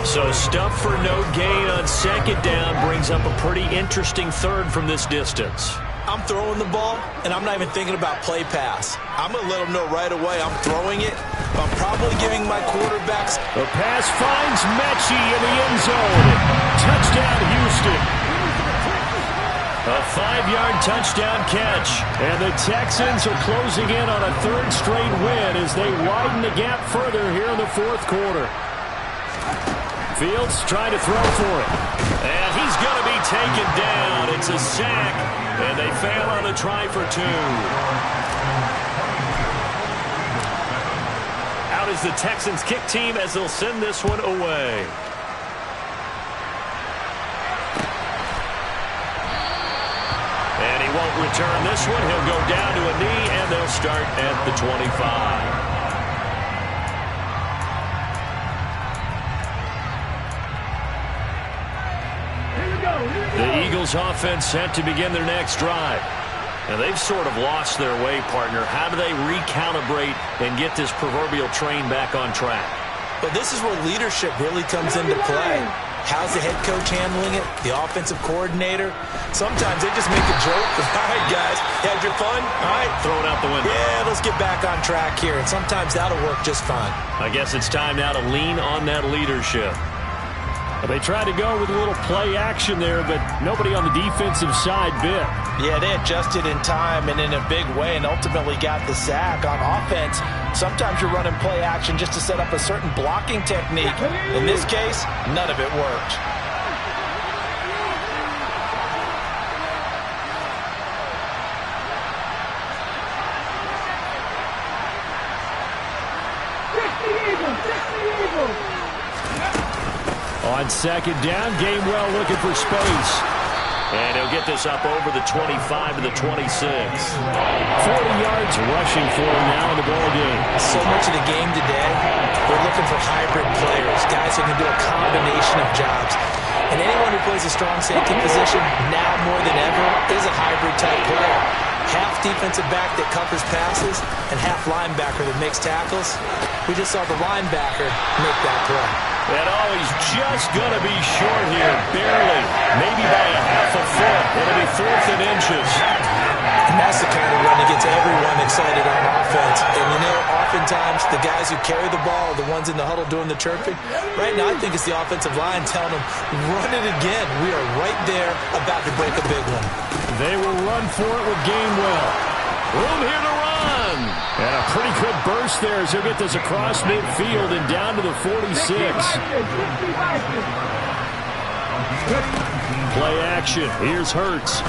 S5: So stuff for no gain on 2nd down brings up a pretty interesting 3rd from this distance.
S6: I'm throwing the ball, and I'm not even thinking about play pass. I'm going to let them know right away I'm throwing it. I'm probably giving my quarterbacks.
S5: The pass finds Mechie in the end zone. Touchdown, Houston. A 5-yard touchdown catch. And the Texans are closing in on a 3rd straight win as they widen the gap further here in the 4th quarter. Fields trying to throw for it. And he's going to be taken down. It's a sack. And they fail on the try for 2. Out is the Texans kick team as they'll send this one away. And he won't return this one. He'll go down to a knee, and they'll start at the 25. The Eagles offense set to begin their next drive. And they've sort of lost their way, partner. How do they recalibrate and get this proverbial train back on track?
S6: But this is where leadership really comes into play. How's the head coach handling it? The offensive coordinator? Sometimes they just make a joke. All right, guys, you had your fun? All right.
S5: Throw it out the window.
S6: Yeah, let's get back on track here. And sometimes that'll work just fine.
S5: I guess it's time now to lean on that leadership. Well, they tried to go with a little play action there, but nobody on the defensive side bit.
S6: Yeah, they adjusted in time and in a big way and ultimately got the sack. On offense, sometimes you're running play action just to set up a certain blocking technique. In this case, none of it worked.
S5: On 2nd down, Gainwell looking for space. And he'll get this up over the 25 to the 26. 40 yards rushing for him now in the ball game.
S6: So much of the game today, they're looking for hybrid players, guys who can do a combination of jobs. And anyone who plays a strong safety position now more than ever is a hybrid type player. half defensive back that covers passes and half linebacker that makes tackles. We just saw the linebacker make that play.
S5: And he's just going to be short here, barely, maybe by a half a foot. It'll be 4th and inches.
S6: And that's the kind of run that gets everyone excited on offense. And oftentimes the guys who carry the ball are the ones in the huddle doing the chirping. Right now, I think it's the offensive line telling them, run it again. We are right there about to break a big one.
S5: They will run for it with Gainwell. Room here to run. And a pretty good burst there as he'll get this across midfield and down to the 46. Play action. Here's Hurts.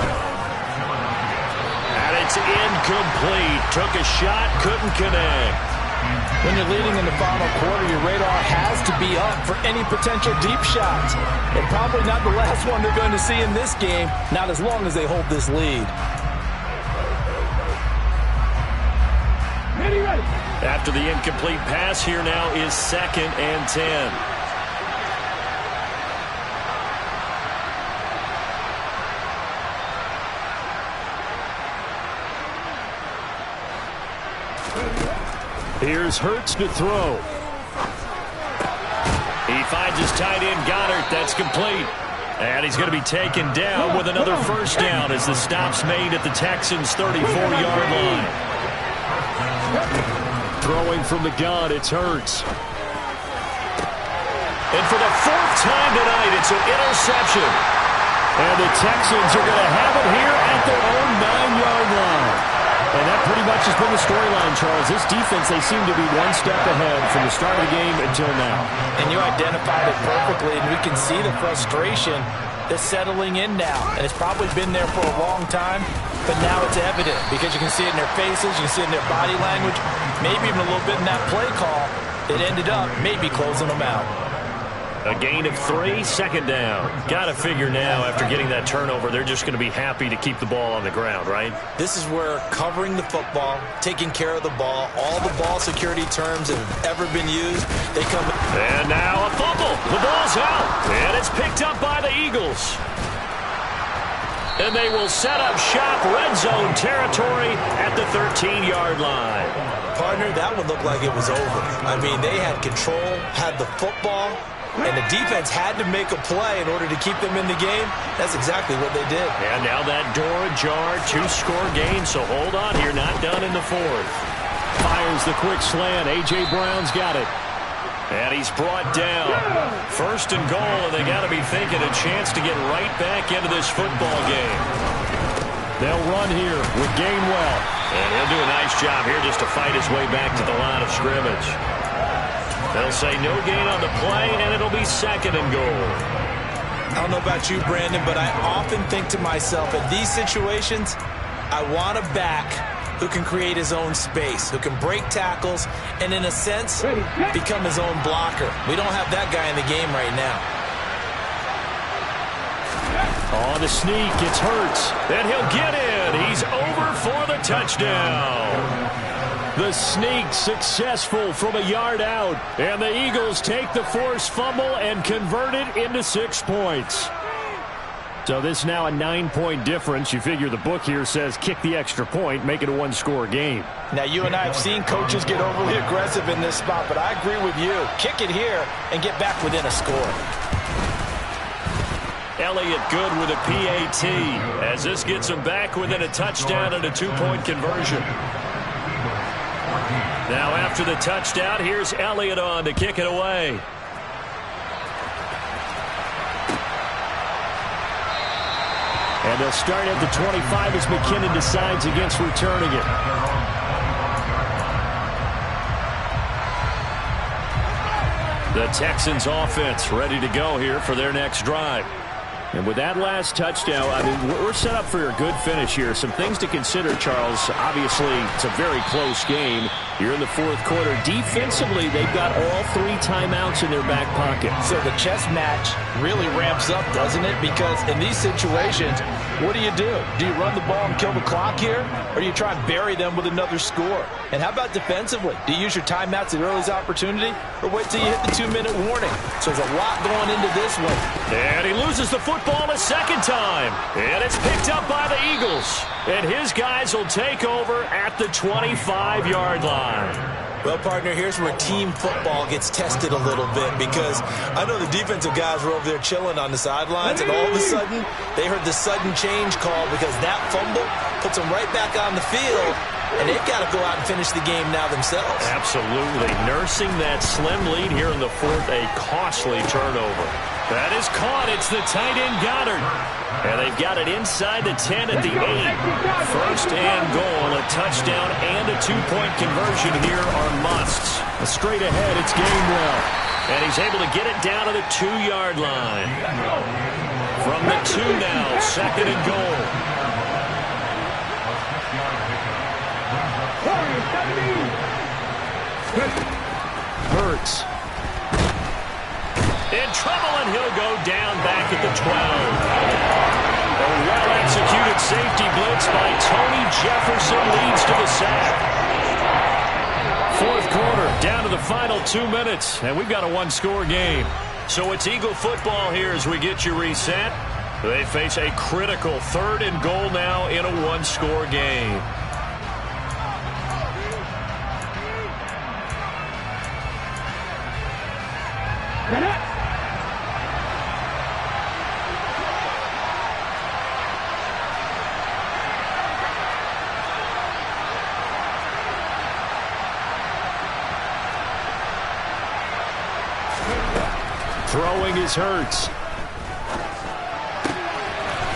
S5: And it's incomplete. Took a shot, couldn't connect.
S6: When you're leading in the final quarter, your radar has to be up for any potential deep shots. And probably not the last one they're going to see in this game, not as long as they hold this lead.
S5: After the incomplete pass, here now is 2nd and 10. Here's Hurts to throw. He finds his tight end, Goddard. That's complete. And he's going to be taken down with another first down as the stop's made at the Texans' 34-yard line. Throwing from the gun, it's Hurts. And for the 4th time tonight, it's an interception. And the Texans are going to have it here at their own 9-yard line. And that pretty much has been the storyline, Charles. This defense, they seem to be one step ahead from the start of the game until now.
S6: And you identified it perfectly, and we can see the frustration that's settling in now. And it's probably been there for a long time, but now it's evident because you can see it in their faces, you can see it in their body language, maybe even a little bit in that play call that ended up maybe closing them out.
S5: A gain of 3, 2nd down. Got to figure now, after getting that turnover, they're just going to be happy to keep the ball on the ground, right?
S6: This is where covering the football, taking care of the ball, all the ball security terms that have ever been used, they come.
S5: And now a fumble. The ball's out. And it's picked up by the Eagles. And they will set up shop, red zone territory at the 13-yard line.
S6: Partner, that one looked like it was over. I mean, they had control, had the football, and the defense had to make a play in order to keep them in the game. That's exactly what they did.
S5: And now that door ajar, 2-score game, so hold on here, not done in the 4th. Fires the quick slant. A.J. Brown's got it. And he's brought down. 1st and goal, and they got to be thinking a chance to get right back into this football game. They'll run here with Gainwell. And he'll do a nice job here just to fight his way back to the line of scrimmage. They'll say no gain on the play, and it'll be 2nd and goal.
S6: I don't know about you, Brandon, but I often think to myself, in these situations, I want a back who can create his own space, who can break tackles, and in a sense, become his own blocker. We don't have that guy in the game right now.
S5: On the sneak, it's Hurts. And he'll get in. He's over for the touchdown. The sneak successful from a yard out. And the Eagles take the forced fumble and convert it into 6 points. So this is now a 9-point difference. You figure the book here says kick the extra point, make it a 1-score game.
S6: Now, you and I have seen coaches get overly aggressive in this spot, but I agree with you. Kick it here and get back within a score.
S5: Elliott good with a PAT as this gets him back within a touchdown and a 2-point conversion. Now after the touchdown, here's Elliott on to kick it away. And they'll start at the 25 as McKinnon decides against returning it. The Texans offense ready to go here for their next drive. And with that last touchdown, I mean, we're set up for a good finish here. Some things to consider, Charles. Obviously, it's a very close game. You're in the 4th quarter. Defensively, they've got all 3 timeouts in their back pocket.
S6: So the chess match really ramps up, doesn't it? Because in these situations, what do? Do you run the ball and kill the clock here? Or do you try and bury them with another score? And how about defensively? Do you use your timeouts at earliest opportunity? Or wait till you hit the 2-minute warning? So there's a lot going into this one.
S5: And he loses the football. football a second time. And it's picked up by the Eagles. And his guys will take over at the 25-yard line.
S6: Well, partner, here's where team football gets tested a little bit, because I know the defensive guys were over there chilling on the sidelines, and all of a sudden they heard the sudden change call because that fumble puts them right back on the field, and they've got to go out and finish the game now themselves.
S5: Absolutely. Nursing that slim lead here in the fourth, a costly turnover. That is caught. It's the tight end Goddard. And they've got it inside the 10 at the 8. First and goal, a touchdown and a two-point conversion here are musts. Straight ahead, it's Gainwell. And he's able to get it down to the 2-yard line. From the 2 now, second and goal. Hurts. In trouble, and he'll go down back at the 12. A well-executed safety blitz by Tony Jefferson leads to the sack. Fourth quarter, down to the final 2 minutes, and we've got a one-score game. So it's Eagle football here as we get you reset. They face a critical third and goal now in a one-score game. Throwing is Hurts.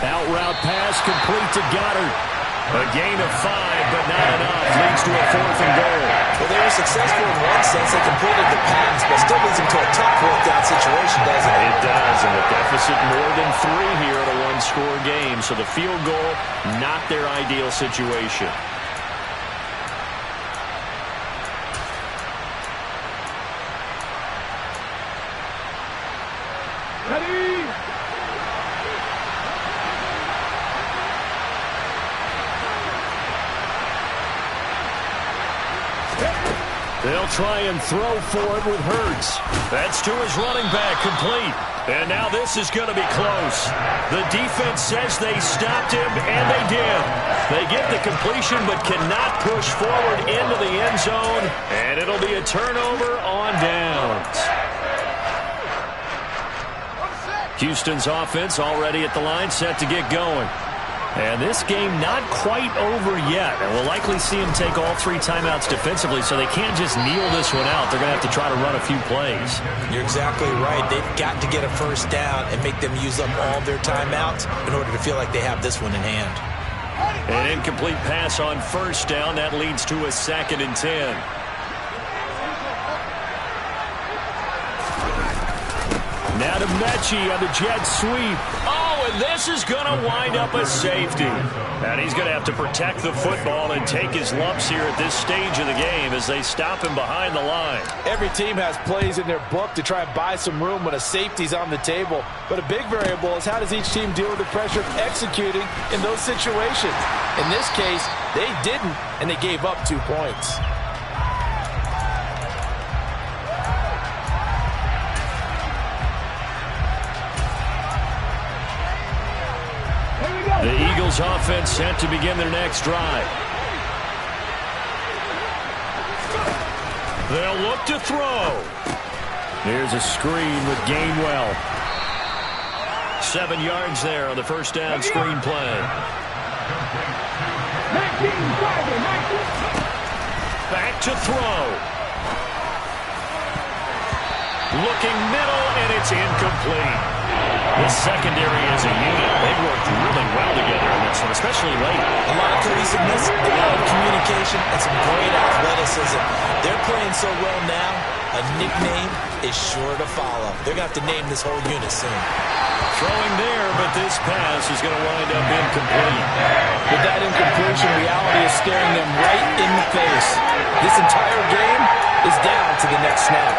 S5: Out route pass complete to Goddard. A gain of 5, but not enough. Leads to a fourth and goal.
S6: Well, they were successful in one sense. They completed the pass, but still leads them to a tough fourth-down situation, doesn't it?
S5: It does, and the deficit more than 3 here at a one-score game. So the field goal, not their ideal situation. They'll try and throw for it with Hurts. That's to his running back, complete. And now this is going to be close. The defense says they stopped him, and they did. They get the completion but cannot push forward into the end zone, and it'll be a turnover on downs. Houston's offense already at the line, set to get going. And this game not quite over yet. And we'll likely see them take all 3 timeouts defensively, so they can't just kneel this one out. They're going to have to try to run a few plays.
S6: You're exactly right. They've got to get a first down and make them use up all their timeouts in order to feel like they have this one in hand.
S5: An incomplete pass on first down. That leads to a 2nd and 10. Now to Mechie on the jet sweep. Oh, and this is going to wind up a safety. And he's going to have to protect the football and take his lumps here at this stage of the game as they stop him behind the line.
S6: Every team has plays in their book to try and buy some room when a safety's on the table. But a big variable is how does each team deal with the pressure of executing in those situations. In this case, they didn't, and they gave up 2 points.
S5: The Eagles offense set to begin their next drive. They'll look to throw. Here's a screen with Gainwell. 7 yards there on the first down screen play. Back to throw. Looking middle, and it's incomplete. The secondary as a unit, they've worked really well together in this one, especially late.
S6: A lot of cohesiveness, a lot of communication, and some great athleticism. They're playing so well now, a nickname is sure to follow. They're going to have to name this whole unit soon.
S5: Throwing there, but this pass is going to wind up incomplete.
S6: With that incompletion, reality is staring them right in the face. This entire game is down to the next snap.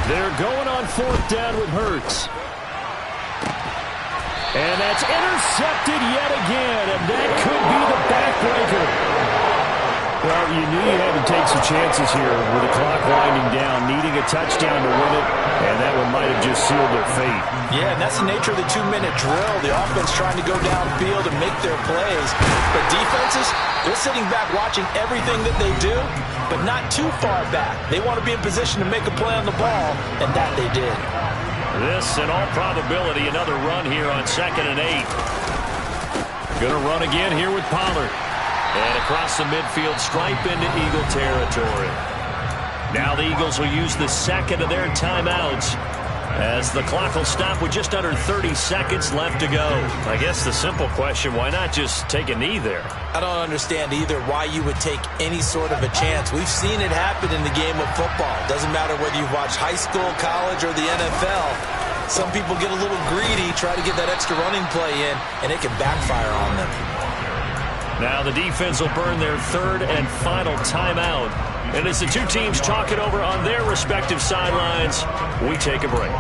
S5: They're going on 4th down with Hurts. And that's intercepted yet again, and that could be the backbreaker. Well, you knew you had to take some chances here with the clock winding down, needing a touchdown to win it, and that one might have just sealed their fate.
S6: Yeah, and that's the nature of the 2-minute drill. The offense trying to go downfield and make their plays. But defenses, they're sitting back watching everything that they do, but not too far back. They want to be in position to make a play on the ball, and that they did.
S5: This, in all probability, another run here on 2nd and 8. Going to run again here with Pollard. And across the midfield, stripe into Eagle territory. Now the Eagles will use the second of their timeouts as the clock will stop with just under 30 seconds left to go. I guess the simple question, why not just take a knee there?
S6: I don't understand either why you would take any sort of a chance. We've seen it happen in the game of football. Doesn't matter whether you watch high school, college, or the NFL. Some people get a little greedy, try to get that extra running play in, and it can backfire on them.
S5: Now the defense will burn their 3rd and final timeout. And as the two teams talk it over on their respective sidelines, we take a break.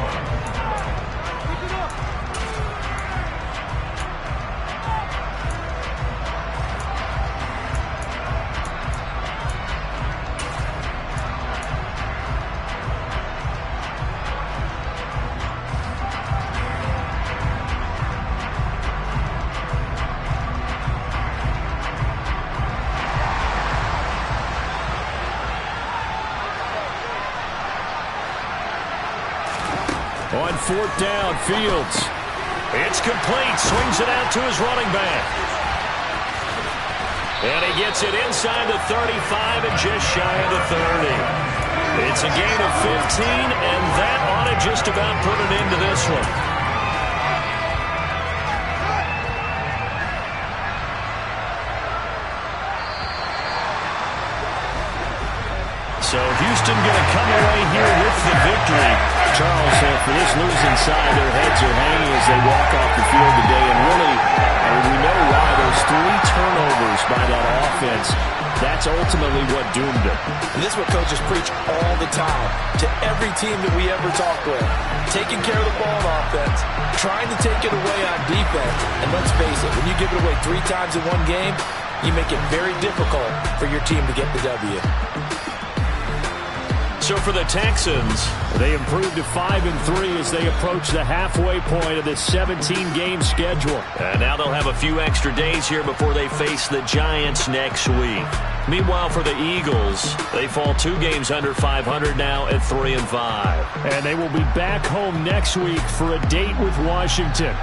S5: On 4th down, Fields. It's complete. Swings it out to his running back. And he gets it inside the 35 and just shy of the 30. It's a gain of 15, and that ought to just about put an end to this one. So Houston going to come away here with the victory. Charles, for this losing side, their heads are hanging as they walk off the field today. And really, we know why. Those 3 turnovers by that offense, that's ultimately what doomed them.
S6: And this is what coaches preach all the time to every team that we ever talk with. Taking care of the ball on offense, trying to take it away on defense. And let's face it, when you give it away 3 times in one game, you make it very difficult for your team to get the W.
S5: So for the Texans, they improved to 5-3 as they approach the halfway point of this 17-game schedule. And now they'll have a few extra days here before they face the Giants next week. Meanwhile, for the Eagles, they fall 2 games under 500 now at 3-5. And they will be back home next week for a date with Washington.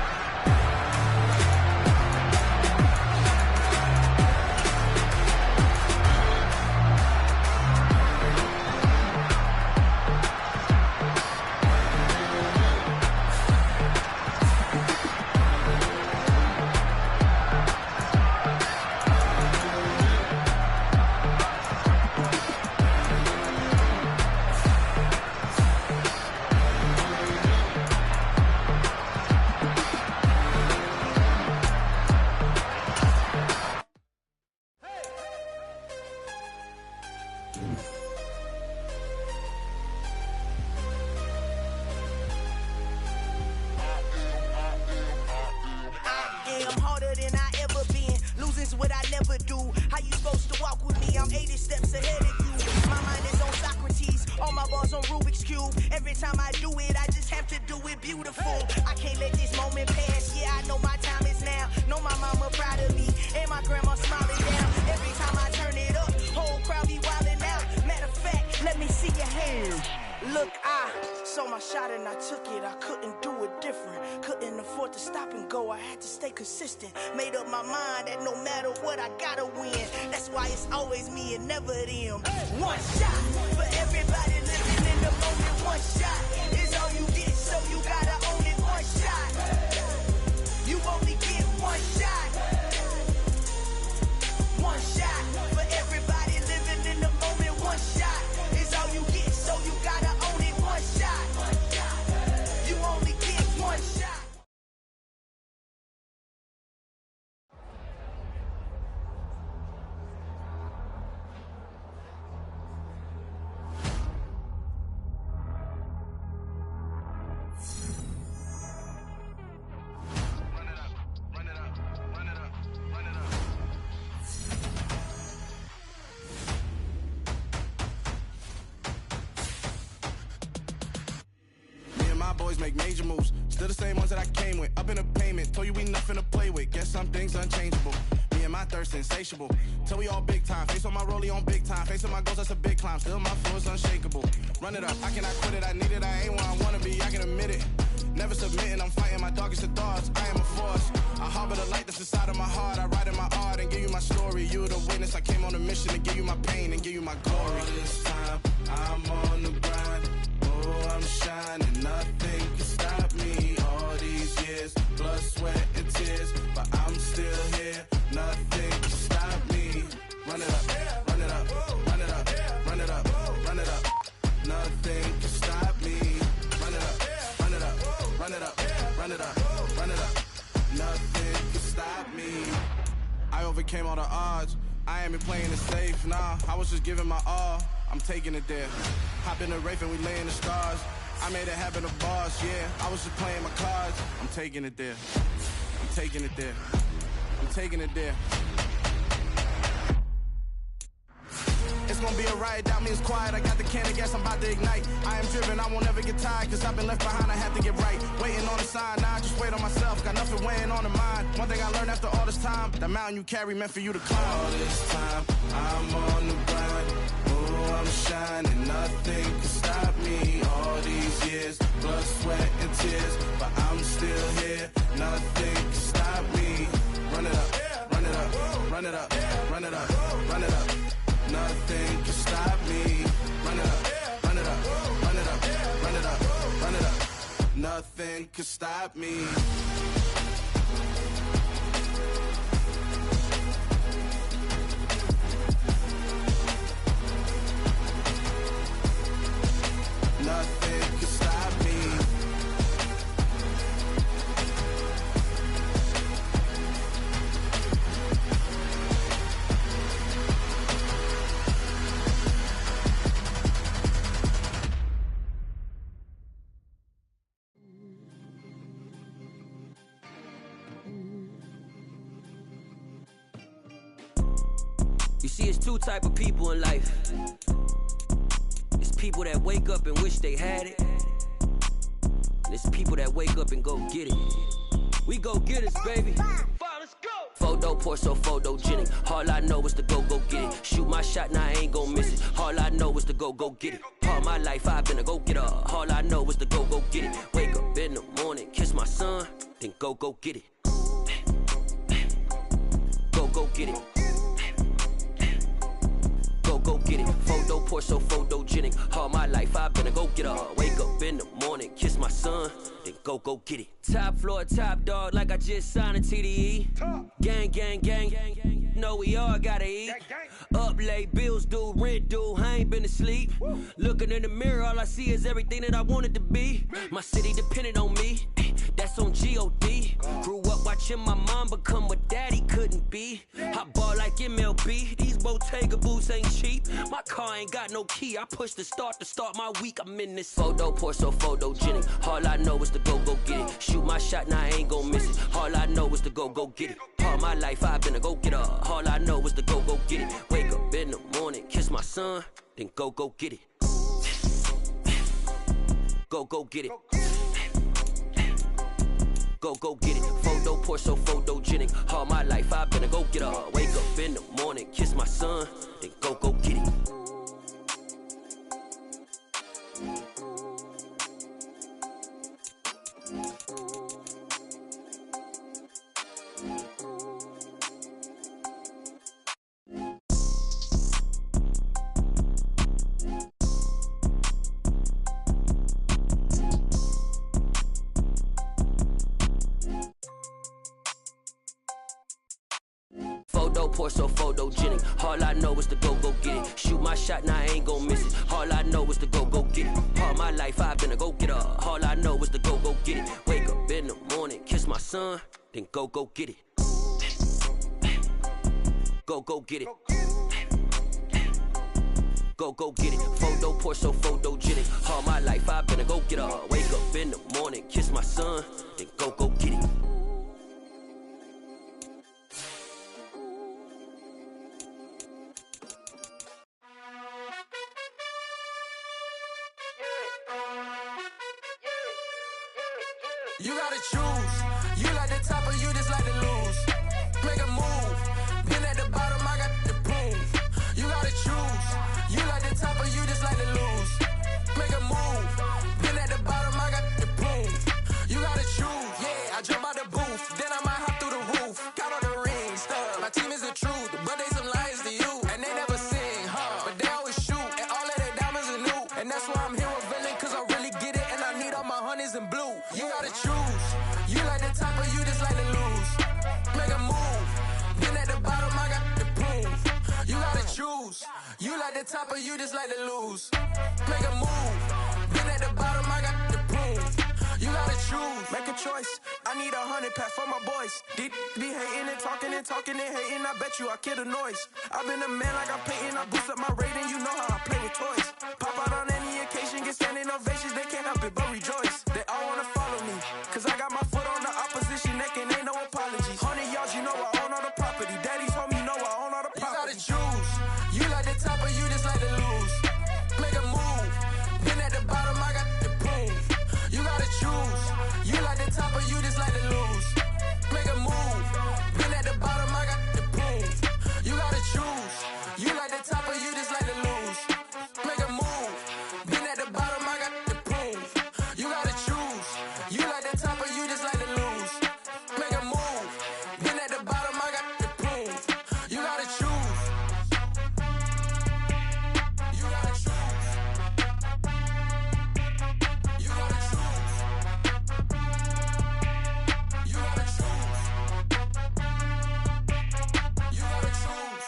S1: Made up my mind that no matter what, I gotta win. That's why it's always me and never them. One shot for everybody living in the moment. One shot is all you get, so you gotta own it. One shot, you only get one shot. One shot for everybody living in the moment. One shot is all you get, so you gotta own it. One shot, you only get one shot.
S9: boys make major moves. Still the same ones that I came with. Up in the payment, told you we nothing to play with. Guess some things unchangeable. Me and my thirst insatiable. Till we all big time. Face on my rollie on big time. Facing my goals, that's a big climb. Still my flow is unshakable. Run it up, I cannot quit it. I need it, I ain't where I wanna be, I can admit it. Never submitting, I'm fighting my darkest of thoughts. I am a force. I harbor the light that's inside of my heart. I write in my art and give you my story. You the witness. I came on a mission to give you my pain and give you my glory. All this time, I'm on the grind. Oh, I'm shining. Nothing can stop me. All these years, blood, sweat, and tears. But I'm still here. Nothing can stop me. Run it up, run it up, run it up, run it up, run it up. Nothing can stop me. Run it up, run it up, run it up, run it up, run it up. Nothing can stop me. I overcame all the odds. I ain't been playing it safe, nah. I was just giving my all. I'm taking it there. Hop in the Wraith and we lay in the stars. I made it happen, the boss, yeah. I was just playing my cards. I'm taking it there. I'm taking it there. I'm taking it there. It's gonna be a riot, doubt me it's quiet. I got the can of gas, I'm about to ignite. I am driven, I won't ever get tired. Cause I've been left behind, I have to get right. Waiting on the sign, now I just wait on myself. Got nothing weighing on the mind. One thing I learned after all this time, the mountain you carry meant for you to climb. All this time, I'm on the grind. Oh, I'm shining, nothing can stop me. All these years, blood, sweat, and tears. But I'm still here, nothing can stop me. Run it up, run it up, run it up, run it up, run it up. Nothing can stop me. Run it up, run it up, run it up, run it up, run it up. Nothing can stop me. Nothing can stop me.
S10: You see, it's two type of people in life. It's people that wake up and wish they had it. And it's people that wake up and go get it. We go get it, baby. Photo poor, so photogenic. All I know is to go get it. Shoot my shot, now I ain't gon' miss it. All I know is to go get it. All my life I've been a go getter. All I know is to go get it. Wake up in the morning, kiss my son, then go get it. Go get it. Go get it. Photo poor, so photogenic. All my life I've been a go getter. Wake up in the morning, kiss my son, then go get it. Top floor, top dog, like I just signed a TDE. Gang, gang, gang, gang, gang. Know we all gotta eat. Up late, bills due, rent due. I ain't been asleep. Looking in the mirror, all I see is everything that I wanted to be. My city depended on me. That's on G.O.D. Grew up watching my mom become what daddy couldn't be. I ball like MLB. These Bottega boots ain't cheap. My car ain't got no key. I push the start to start my week. I'm in this photo poor, so photogenic. All I know is to go get it. Shoot my shot, now I ain't gon' miss it. All I know is to go get it. All my life I've been a go getter. All I know is to go get it. Wake up in the morning, kiss my son, then go get it. Go get it. Go get it. Photo poor, so photogenic. All my life I've been a go getter. Wake up in the morning, kiss my son, then go get it. Photo poor, so photogenic. All I know is to go get it. Shoot my shot, now I ain't gon' miss it. All I know is to go get it. All my life I've been a go getter. All I know is to go get it. Wake up in the morning, kiss my son, then go get it. Go get it. Go get it. Photo poor, so photogenic. All my life I've been a go getter. Wake up in the morning, kiss my son, then go get it.
S11: You gotta choose. You like the top or you just like to lose. Make a move. Been at the bottom, I got the proof. You gotta choose. You like the top or you just like to lose. Make a move. Been at the bottom, I got the proof. You gotta choose. Yeah, I jump out the booth. Then I might hop through the roof. Count all the rings. My team is the truth, but they some liars to you. And they never sing, but they always shoot. And all of their diamonds are new. And that's why I'm here with villain, cause I really get it. And I need all my honeys in blue. You gotta choose. You like the top or you just like to lose. Make a move. Been at the bottom, I got the proof. You gotta choose. You like the top or you just like to lose. Make a move. Been at the bottom, I got the proof. You gotta choose. Make a choice. I need 100 pack for my boys. Be hating and talking and hating. I bet you I kill the noise. I've been a man like I'm painting. I boost up my rating. You know how I play with toys. Pop out on any occasion, get standing ovations. They can't help it but rejoice. They all wanna follow me, cause I got my foot on the opposition neck and ain't no apologies. 100 yards, you know I own all the property. Daddy's home, you know I own all the property. You gotta choose. You like the top or you just like to lose. Make a move. Been at the bottom, I got the proof. You gotta choose. You like the top or you just like to lose. Make a move. Been at the bottom, I got the proof. You gotta choose. You like the top or you just like to lose. Make a move. Been at the bottom, I got the proof. You gotta choose. You like the top or you just like to lose. Make a move. Been at the bottom, I got the proof. You gotta choose. You gotta choose. You gotta choose. You gotta choose. You gotta choose.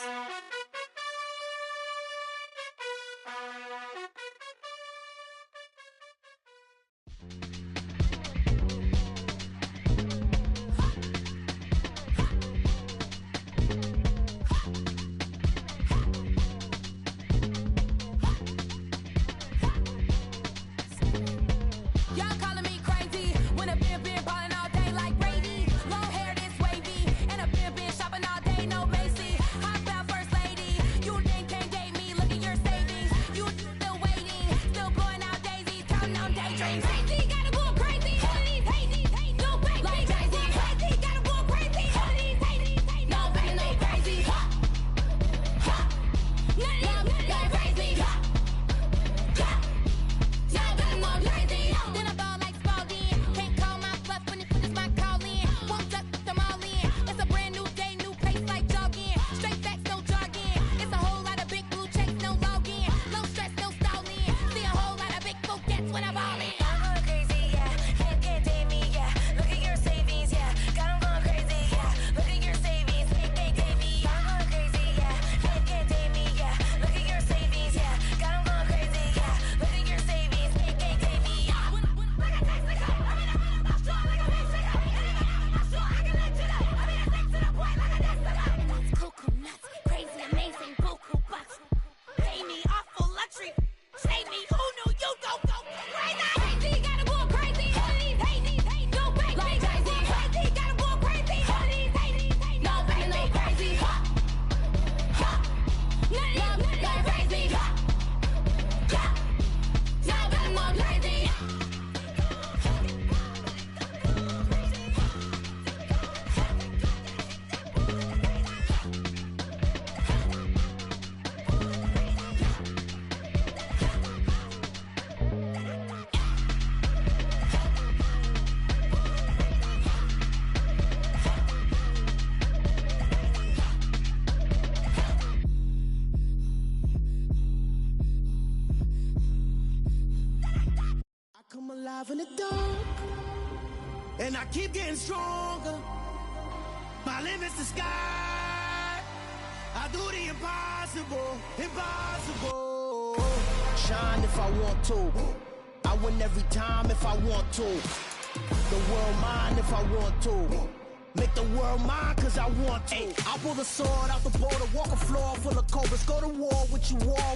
S1: Y'all calling me crazy when a been ballin' all day like Brady. Long hair this wavy, and a been shopping all day, no Macy. Hot about first lady, you think can't date me? Look at your savings, you still waiting, still blowing out daisies, counting on daydreams. Crazy, gotta go crazy. All of these hating, no crazy. Like crazy, crazy, gotta go crazy. All of these hating, no crazy, no crazy. None of them go crazy. Y'all better go crazy. Then I ball like Spalding. Can't call my bluff when it's my calling. Won't duck them all in. It's a brand new day, new pace like jogging. Straight facts, no jargon. It's a whole lot of big blue checks, no login. No stress, no stalling. See a whole lot of big folk gets when I ball in. I'm going crazy, yeah. Can't date me, yeah. Look at your savings, yeah. Got 'em going crazy, yeah. Look at your savings, can't date me. I'm going crazy, yeah. Can't date me, yeah. Look at your savings, yeah. Got 'em going crazy, yeah. Look at your savings, can't date me. Cuckoo nuts, crazy, amazing, buku bucks. Pay me awful luxury. Say me, who knew you don't go crazy? Crazy, gotta go crazy. All of these hating, go crazy. Like crazy, crazy, gotta go crazy. All of these hating, no crazy, no crazy. None of them go crazy. Y'all better go crazy.
S11: I come alive in the dark, and I keep getting stronger. My limit's the sky. I do the impossible, impossible. Shine if I want to. I win every time if I want to. The world mine if I want to. Make the world mine cause I want to. I pull the sword out the border, walk a floor full of cobras. Go to war with you all.